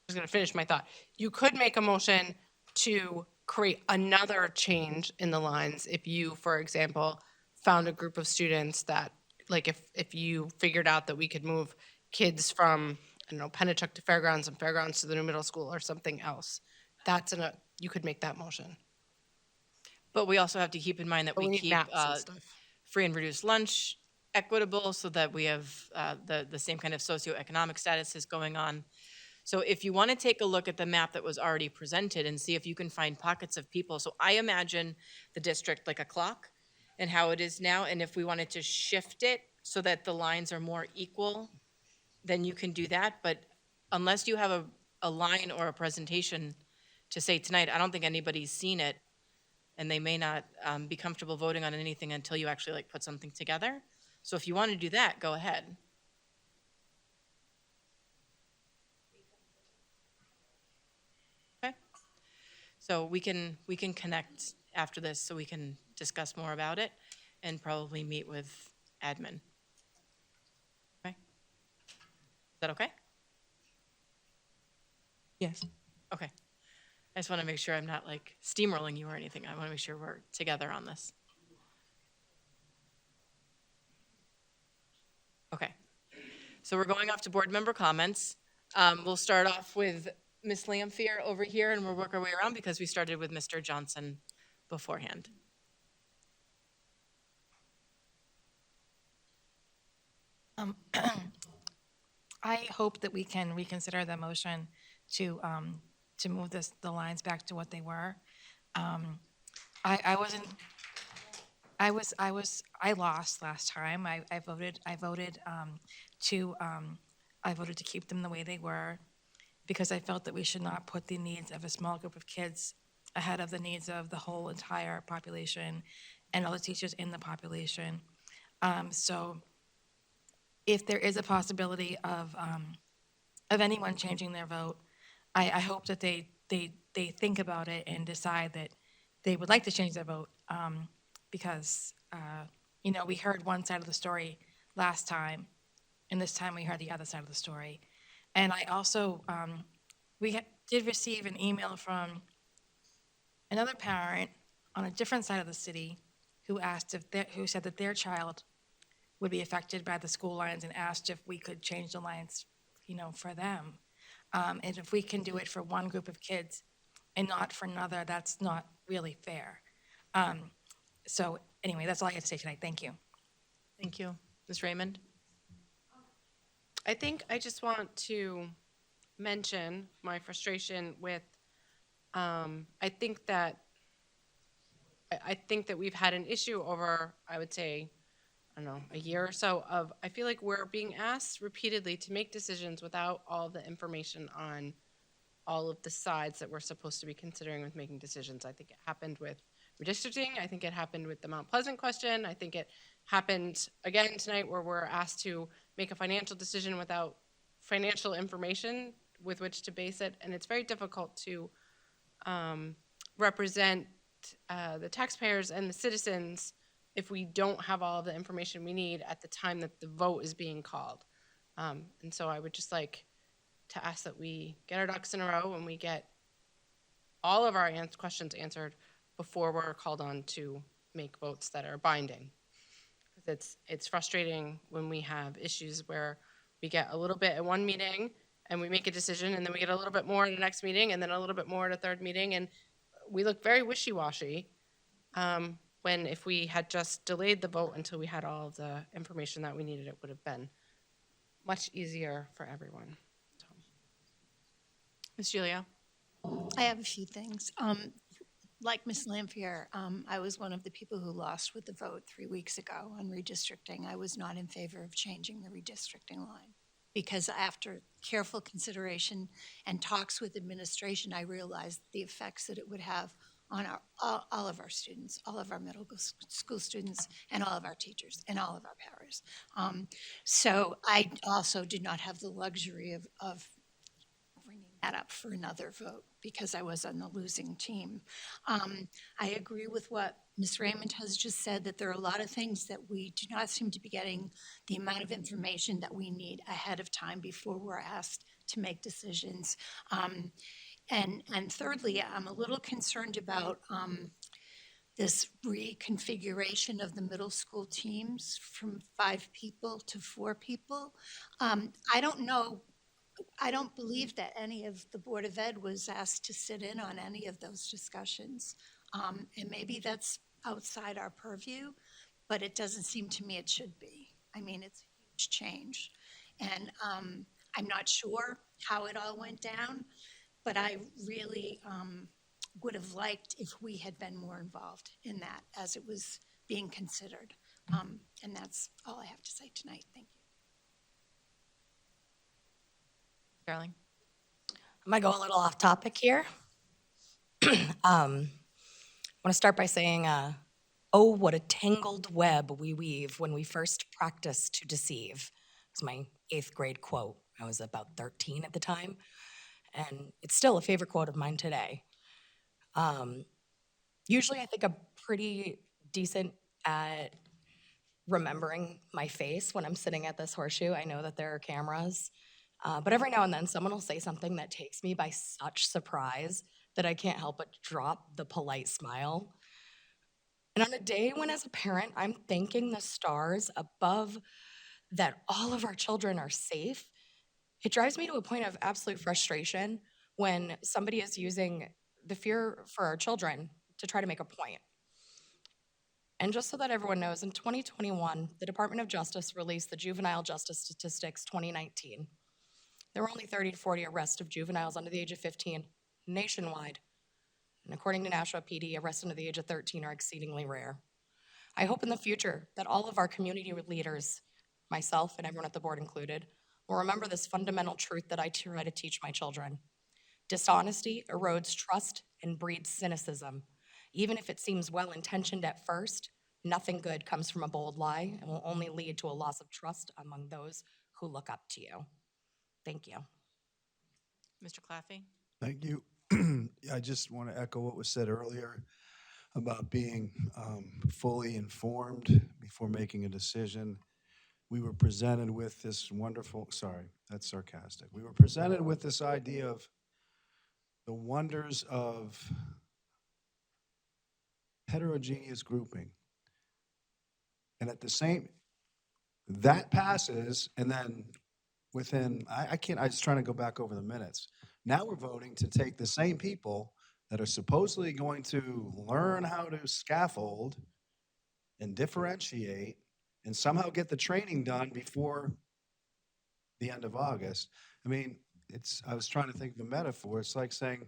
was going to finish my thought. You could make a motion to create another change in the lines if you, for example, found a group of students that, like if you figured out that we could move kids from, I don't know, Pennachuck to Fairgrounds and Fairgrounds to the new middle school or something else. You could make that motion. But we also have to keep in mind that But we we need keep maps and stuff. free and reduced lunch equitable, so that we have the same kind of socioeconomic statuses going on. So if you want to take a look at the map that was already presented and see if you can find pockets of people. So I imagine the district like a clock and how it is now. And if we wanted to shift it so that the lines are more equal, then you can do that. But unless you have a line or a presentation to say tonight, I don't think anybody's seen it, and they may not be comfortable voting on anything until you actually like put something together. So if you want to do that, go ahead. Okay. So we can connect after this so we can discuss more about it and probably meet with admin. Okay. Is that okay? Yes. Okay. I just want to make sure I'm not like steamrolling you or anything. I want to make sure we're together on this. Okay. So we're going off to board member comments. We'll start off with Ms. Lampier over here, and we'll work our way around because we started with Mr. Johnson beforehand. I hope that we can reconsider the motion to move the lines back to what they were. I lost last time. I voted to keep them the way they were, because I felt that we should not put the needs of a small group of kids ahead of the needs of the whole entire population and all the teachers in the population. So if there is a possibility of anyone changing their vote, I hope that they think about it and decide that they would like to change their vote, because we heard one side of the story last time, and this time we heard the other side of the story. And I also did receive an email from another parent on a different side of the city who said that their child would be affected by the school lines, and asked if we could change the lines, for them. And if we can do it for one group of kids and not for another, that's not really fair. So anyway, that's all I have to say tonight. Thank you. Thank you. Ms. Raymond? I think I just want to mention my frustration with, I think that we've had an issue over, I would say, I don't know, a year or so of, I feel like we're being asked repeatedly to make decisions without all the information on all of the sides that we're supposed to be considering with making decisions. I think it happened with redistricting. I think it happened with the Mount Pleasant question. I think it happened again tonight where we're asked to make a financial decision without financial information with which to base it. And it's very difficult to represent the taxpayers and the citizens if we don't have all of the information we need at the time that the vote is being called. And so I would just like to ask that we get our ducks in a row and we get all of our questions answered before we're called on to make votes that are binding. Because it's frustrating when we have issues where we get a little bit at one meeting and we make a decision, and then we get a little bit more in the next meeting, and then a little bit more at a third meeting, and we look very wishy-washy when if we had just delayed the vote until we had all of the information that we needed, it would have been much easier for everyone. So. Ms. Gilio? I have a few things. Like Ms. Lampier, I was one of the people who lost with the vote 3 weeks ago on redistricting. I was not in favor of changing the redistricting line because after careful consideration and talks with administration, I realized the effects that it would have on all of our students, all of our middle school students, and all of our teachers, and all of our paras. So I also did not have the luxury of bringing that up for another vote because I was on the losing team. I agree with what Ms. Raymond has just said, that there are a lot of things that we do not seem to be getting the amount of information that we need ahead of time before we're asked to make decisions. And thirdly, I'm a little concerned about this reconfiguration of the middle school teams from 5 people to 4 people. I don't know, I don't believe that any of the Board of Ed was asked to sit in on any of those discussions. And maybe that's outside our purview, but it doesn't seem to me it should be. I mean, it's a huge change. And I'm not sure how it all went down, but I really would have liked if we had been more involved in that as it was being considered. And that's all I have to say tonight. Thank you. Darling? I might go a little off topic here. I want to start by saying, oh, what a tangled web we weave when we first practice to deceive. It's my 8th grade quote. I was about 13 at the time, and it's still a favorite quote of mine today. Usually I think I'm pretty decent at remembering my face when I'm sitting at this horseshoe. I know that there are cameras. But every now and then someone will say something that takes me by such surprise that I can't help but drop the polite smile. And on a day when as a parent, I'm thanking the stars above that all of our children are safe, it drives me to a point of absolute frustration when somebody is using the fear for our children to try to make a point. And just so that everyone knows, in 2021, the Department of Justice released the Juvenile Justice Statistics 2019. There were only 30 to 40 arrests of juveniles under the age of 15 nationwide. And according to Nashua PD, arrests under the age of 13 are exceedingly rare. I hope in the future that all of our community leaders, myself and everyone at the board included, will remember this fundamental truth that I try to teach my children. Dishonesty erodes trust and breeds cynicism. Even if it seems well-intentioned at first, nothing good comes from a bold lie and will only lead to a loss of trust among those who look up to you. Thank you. Mr. Claffey? Thank you. I just want to echo what was said earlier about being fully informed before making a decision. We were presented with this wonderful, sorry, that's sarcastic. We were presented with this idea of the wonders of heterogeneous grouping. And at the same, that passes, and then within, I was trying to go back over the minutes. Now we're voting to take the same people that are supposedly going to learn how to scaffold and differentiate and somehow get the training done before the end of August. I mean, I was trying to think of a metaphor. It's like saying,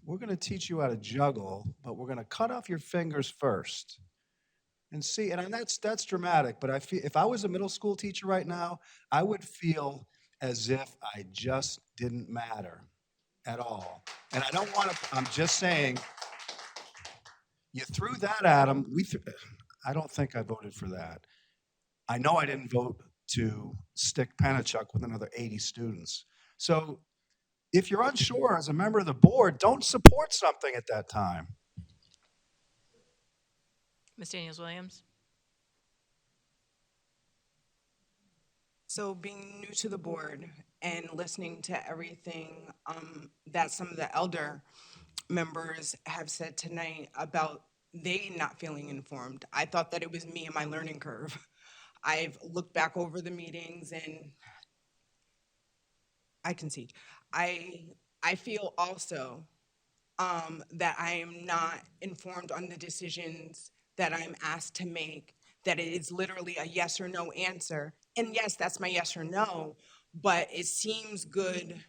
we're going to teach you how to juggle, but we're going to cut off your fingers first. And see, and that's dramatic, but I feel if I was a middle school teacher right now, I would feel as if I just didn't matter at all. And I don't want to, I'm just saying, you threw that at them. I don't think I voted for that. I know I didn't vote to stick Penachuk with another 80 students. So if you're unsure as a member of the board, don't support something at that time. Ms. Daniels-Williams? So being new to the board and listening to everything that some of the elder members have said tonight about they not feeling informed, I thought that it was me and my learning curve. I've looked back over the meetings and I concede. I feel also that I am not informed on the decisions that I'm asked to make, that it is literally a yes or no answer. And yes, that's my yes or no, but it seems good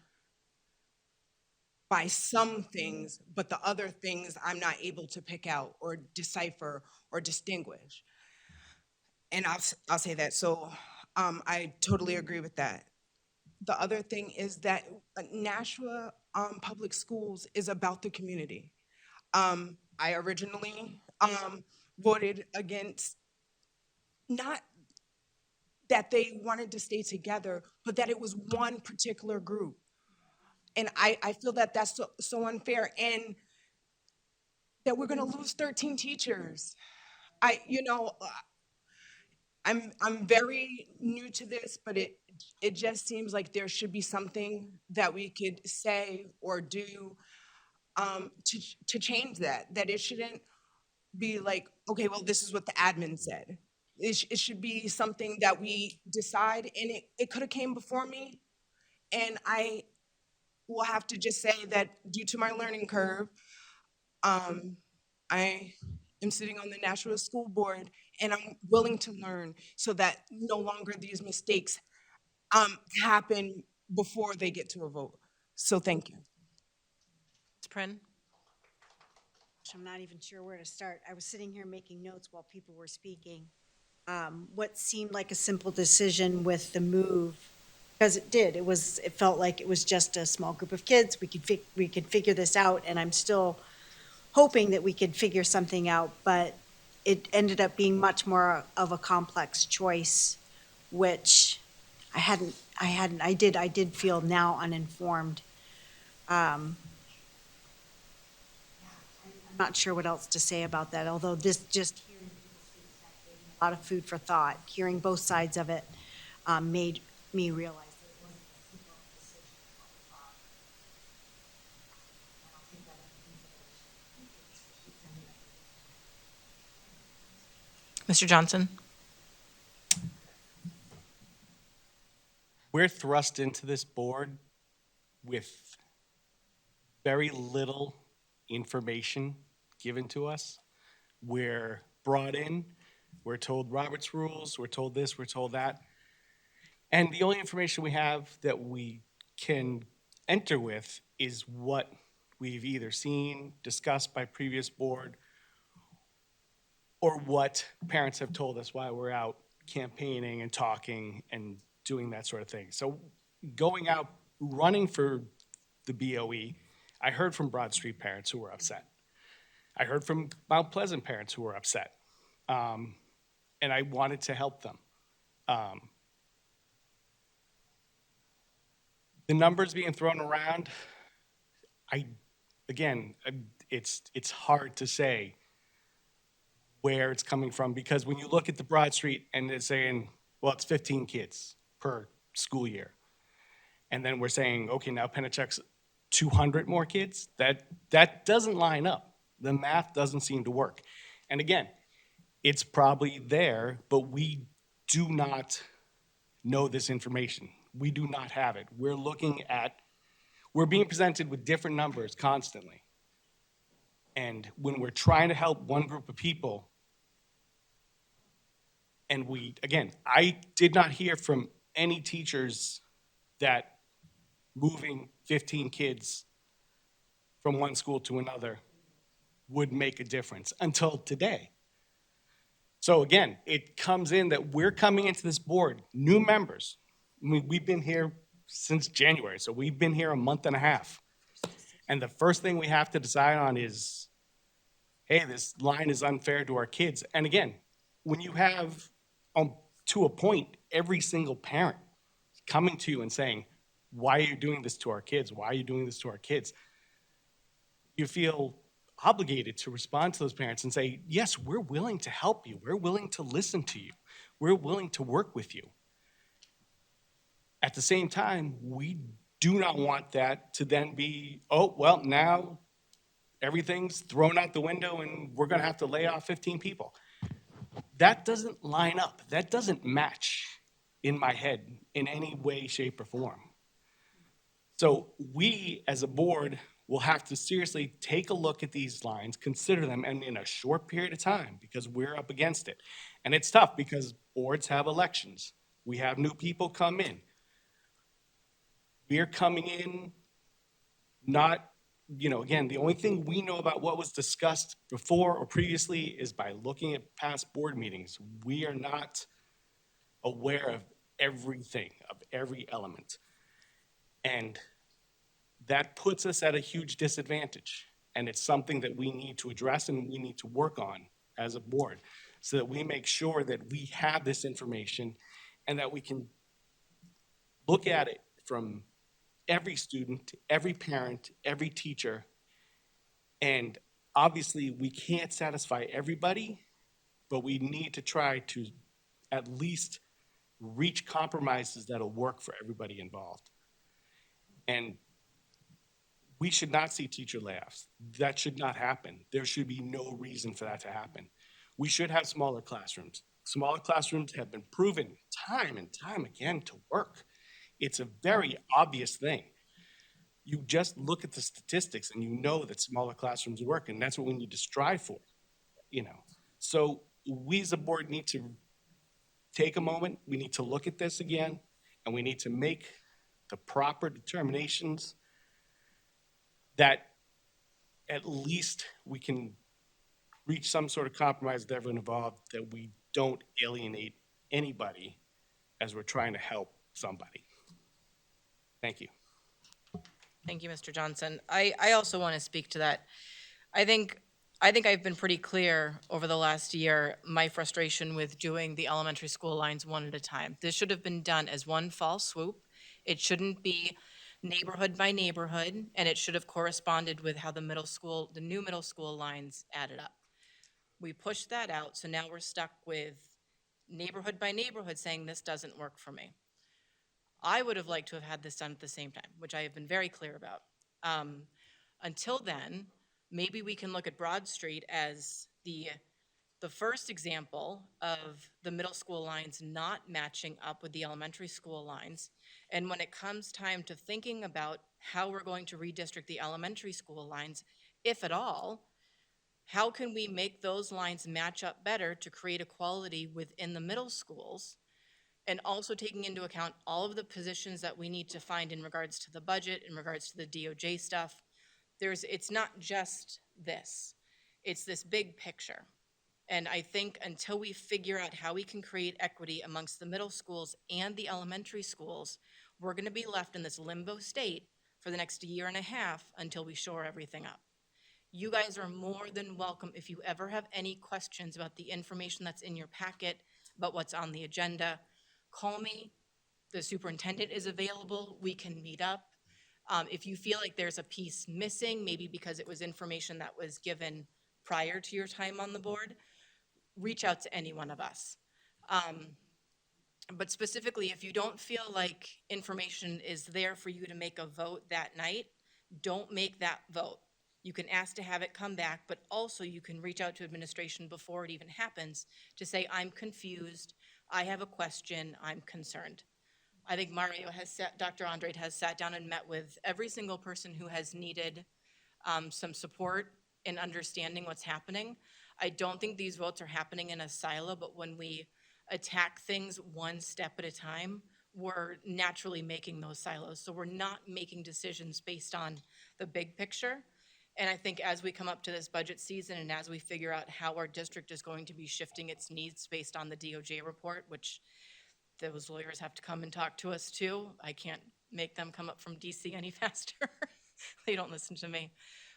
by some things, but the other things I'm not able to pick out or decipher or distinguish. And I'll say that. So I totally agree with that. The other thing is that Nashua Public Schools is about the community. I originally voted against, not that they wanted to stay together, but that it was one particular group. And I feel that that's so unfair, and that we're gonna lose 13 teachers. I'm very new to this, but it just seems like there should be something that we could say or do to change that. That it shouldn't be like, okay, well, this is what the admin said. It should be something that we decide, and it could have came before me, and I will have to just say that due to my learning curve, I am sitting on the Nashua School Board, and I'm willing to learn so that no longer these mistakes happen before they get to a vote. So thank you. Ms. Prin? I'm not even sure where to start. I was sitting here making notes while people were speaking. What seemed like a simple decision with the move, because it felt like it was just a small group of kids. We could figure this out, and I'm still hoping that we could figure something out, but it ended up being much more of a complex choice, which I did feel now uninformed. I'm not sure what else to say about that, although this just hearing a lot of food for thought. Hearing both sides of it made me realize that it wasn't a simple decision. And I'll take that into consideration. Mr. Johnson? We're thrust into this board with very little information given to us. We're brought in, we're told Robert's rules, we're told this, we're told that. And the only information we have that we can enter with is what we've either seen, discussed by previous board, or what parents have told us while we're out campaigning and talking and doing that sort of thing. So going out, running for the BOE, I heard from Broad Street parents who were upset. I heard from Mount Pleasant parents who were upset. And I wanted to help them. The numbers being thrown around, it's hard to say where it's coming from, because when you look at the Broad Street and it's saying, well, it's 15 kids per school year. And then we're saying, okay, now Penachuk's 200 more kids. That doesn't line up. The math doesn't seem to work. And again, it's probably there, but we do not know this information. We do not have it. We're being presented with different numbers constantly. And when we're trying to help one group of people, and I did not hear from any teachers that moving 15 kids from one school to another would make a difference until today. So again, it comes in that we're coming into this board, new members. I mean, we've been here since January, so we've been here a month and a half. And the first thing we have to decide on is, hey, this line is unfair to our kids. And again, when you have, to a point, every single parent coming to you and saying, why are you doing this to our kids? Why are you doing this to our kids? You feel obligated to respond to those parents and say, yes, we're willing to help you. We're willing to listen to you. We're willing to work with you. At the same time, we do not want that to then be, oh, well, now everything's thrown out the window and we're going to have to lay off 15 people. That doesn't line up. That doesn't match in my head in any way, shape, or form. So we, as a board, will have to seriously take a look at these lines, consider them, and in a short period of time, because we're up against it. And it's tough because boards have elections. We have new people come in. We're coming in not, again, the only thing we know about what was discussed before or previously is by looking at past board meetings. We are not aware of everything, of every element. And that puts us at a huge disadvantage. And it's something that we need to address and we need to work on as a board so that we make sure that we have this information and that we can look at it from every student, every parent, every teacher. And obviously we can't satisfy everybody, but we need to try to at least reach compromises that'll work for everybody involved. And we should not see teacher layoffs. That should not happen. There should be no reason for that to happen. We should have smaller classrooms. Smaller classrooms have been proven time and time again to work. It's a very obvious thing. You just look at the statistics and you know that smaller classrooms work, and that's what we need to strive for, So we as a board need to take a moment, we need to look at this again, and we need to make the proper determinations that at least we can reach some sort of compromise with everyone involved, that we don't alienate anybody as we're trying to help somebody. Thank you. Thank you, Mr. Johnson. I also want to speak to that. I think I've been pretty clear over the last year, my frustration with doing the elementary school lines one at a time. This should have been done as one fall swoop. It shouldn't be neighborhood by neighborhood, and it should have corresponded with how the new middle school lines added up. We pushed that out, so now we're stuck with neighborhood by neighborhood saying this doesn't work for me. I would have liked to have had this done at the same time, which I have been very clear about. Until then, maybe we can look at Broad Street as the first example of the middle school lines not matching up with the elementary school lines. And when it comes time to thinking about how we're going to redistrict the elementary school lines, if at all, how can we make those lines match up better to create equality within the middle schools? And also taking into account all of the positions that we need to find in regards to the budget, in regards to the DOJ stuff. It's not just this, it's this big picture. And I think until we figure out how we can create equity amongst the middle schools and the elementary schools, we're gonna be left in this limbo state for the next year and a half until we shore everything up. You guys are more than welcome, if you ever have any questions about the information that's in your packet, about what's on the agenda, call me. The superintendent is available. We can meet up. If you feel like there's a piece missing, maybe because it was information that was given prior to your time on the board, reach out to any one of us. But specifically, if you don't feel like information is there for you to make a vote that night, don't make that vote. You can ask to have it come back, but also you can reach out to administration before it even happens to say, I'm confused, I have a question, I'm concerned. I think Dr. Andrade has sat down and met with every single person who has needed some support in understanding what's happening. I don't think these votes are happening in a silo, but when we attack things one step at a time, we're naturally making those silos. So we're not making decisions based on the big picture. And I think as we come up to this budget season and as we figure out how our district is going to be shifting its needs based on the DOJ report, which those lawyers have to come and talk to us too. I can't make them come up from DC any faster. They don't listen to me.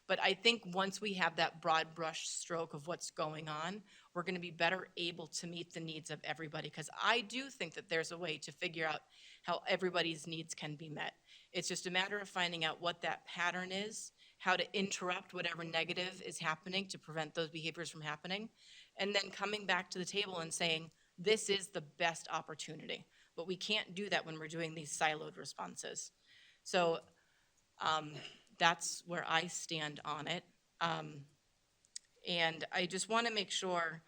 But I think once we have that broad brush stroke of what's going on, we're going to be better able to meet the needs of everybody. Because I do think that there's a way to figure out how everybody's needs can be met. It's just a matter of finding out what that pattern is, how to interrupt whatever negative is happening to prevent those behaviors from happening, and then coming back to the table and saying, this is the best opportunity. But we can't do that when we're doing these siloed responses. So that's where I stand on it. And I just want to make sure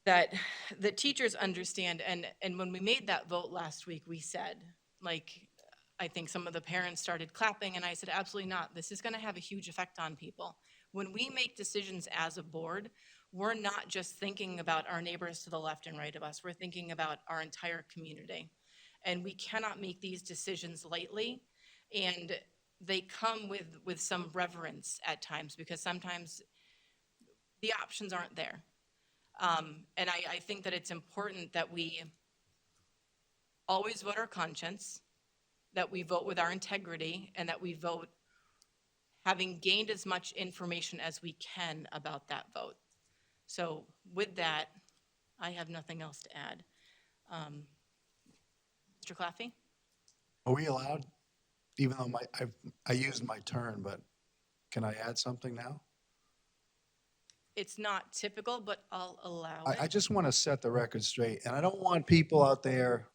that the teachers understand, and when we made that vote last week, we said, like, I think some of the parents started clapping, and I said, absolutely not. This is going to have a huge effect on people. When we make decisions as a board, we're not just thinking about our neighbors to the left and right of us. We're thinking about our entire community. And we cannot make these decisions lightly. And they come with some reverence at times, because sometimes the options aren't there. And I think that it's important that we always vote our conscience, that we vote with our integrity, and that we vote having gained as much information as we can about that vote. So with that, I have nothing else to add. Mr. Claffey? Are we allowed, even though I used my turn, but can I add something now? It's not typical, but I'll allow I it. just want to set the record straight, and I don't want people out there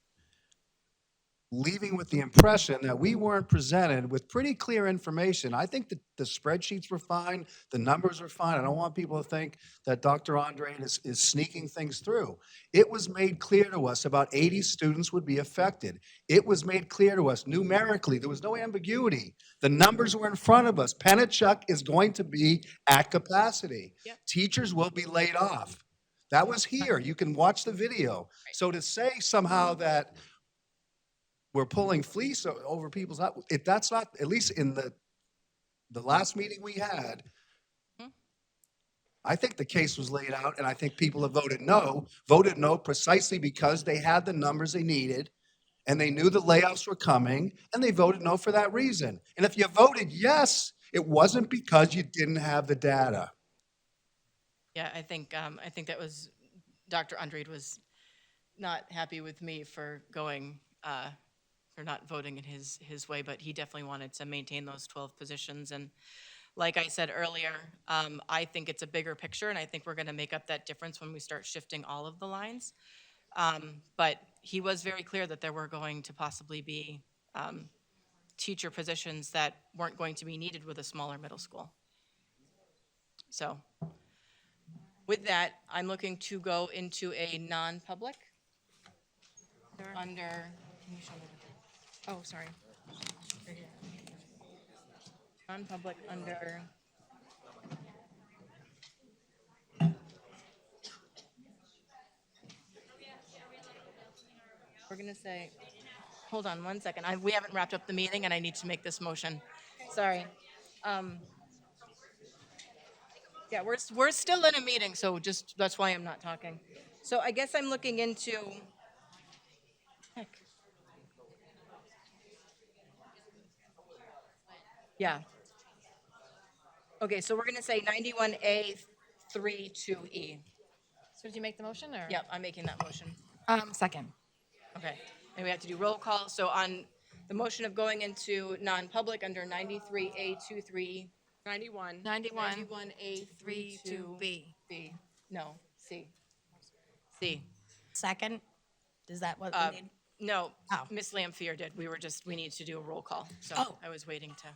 leaving with the impression that we weren't presented with pretty clear information. I think that the spreadsheets were fine, the numbers were fine. I don't want people to think that Dr. Andre is sneaking things through. It was made clear to us about 80 students would be affected. It was made clear to us numerically. There was no ambiguity. The numbers were in front of us. Pennachuck is going to be at capacity. Yep. Teachers will be laid off. That was here. You can watch the video. So to say somehow that we're pulling fleece over people's, that's not, at least in the last meeting we had, I think the case was laid out, and I think people have voted no precisely because they had the numbers they needed, and they knew the layoffs were coming, and they voted no for that reason. And if you voted yes, it wasn't because you didn't have the data. Yeah, I think that was, Dr. Andre was not happy with me for going, for not voting in his way, but he definitely wanted to maintain those 12 positions. And like I said earlier, I think it's a bigger picture, and I think we're going to make up that difference when we start shifting all of the lines. But he was very clear that there were going to possibly be teacher positions that weren't going to be needed with a smaller middle school. So with that, I'm looking to go into a non-public under, can you show me the, oh, sorry. Right here. Non-public under, we're gonna say, hold on one second. We haven't wrapped up the meeting and I need to make this motion. Sorry. Yeah, we're still in a meeting, so just, that's why I'm not talking. So I guess I'm looking into, heck. Yeah. Okay, so we're gonna say 91A 32E. So did you make the motion, or? Yep, I'm making that motion. Second. Okay, and we have to do roll call. So on the motion of going into non-public under 93A 91. 91A 32B. B. No, C. C. Second? Is that what we need? No, Oh. Ms. Lampier did. We need to do a roll call. So Oh. I was waiting to.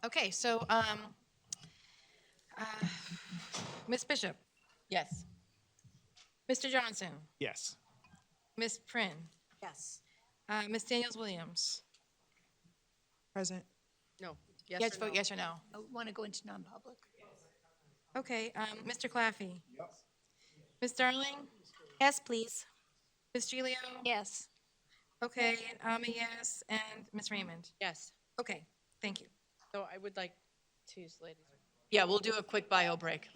Okay, so, Ms. Bishop, Yes. Mr. Johnson, Yes. Ms. Prin, Yes. Ms. Daniels-Williams. Present. No. You have to vote yes or no. I want to go into non-public. Okay, Mr. Claffey. Ms. Darling, Yes, please. Ms. Gilio? Yes. Okay, and I'm a yes, and Ms. Raymond? Yes. Okay, thank you. So I would like to use ladies. Yeah, we'll do a quick bio break.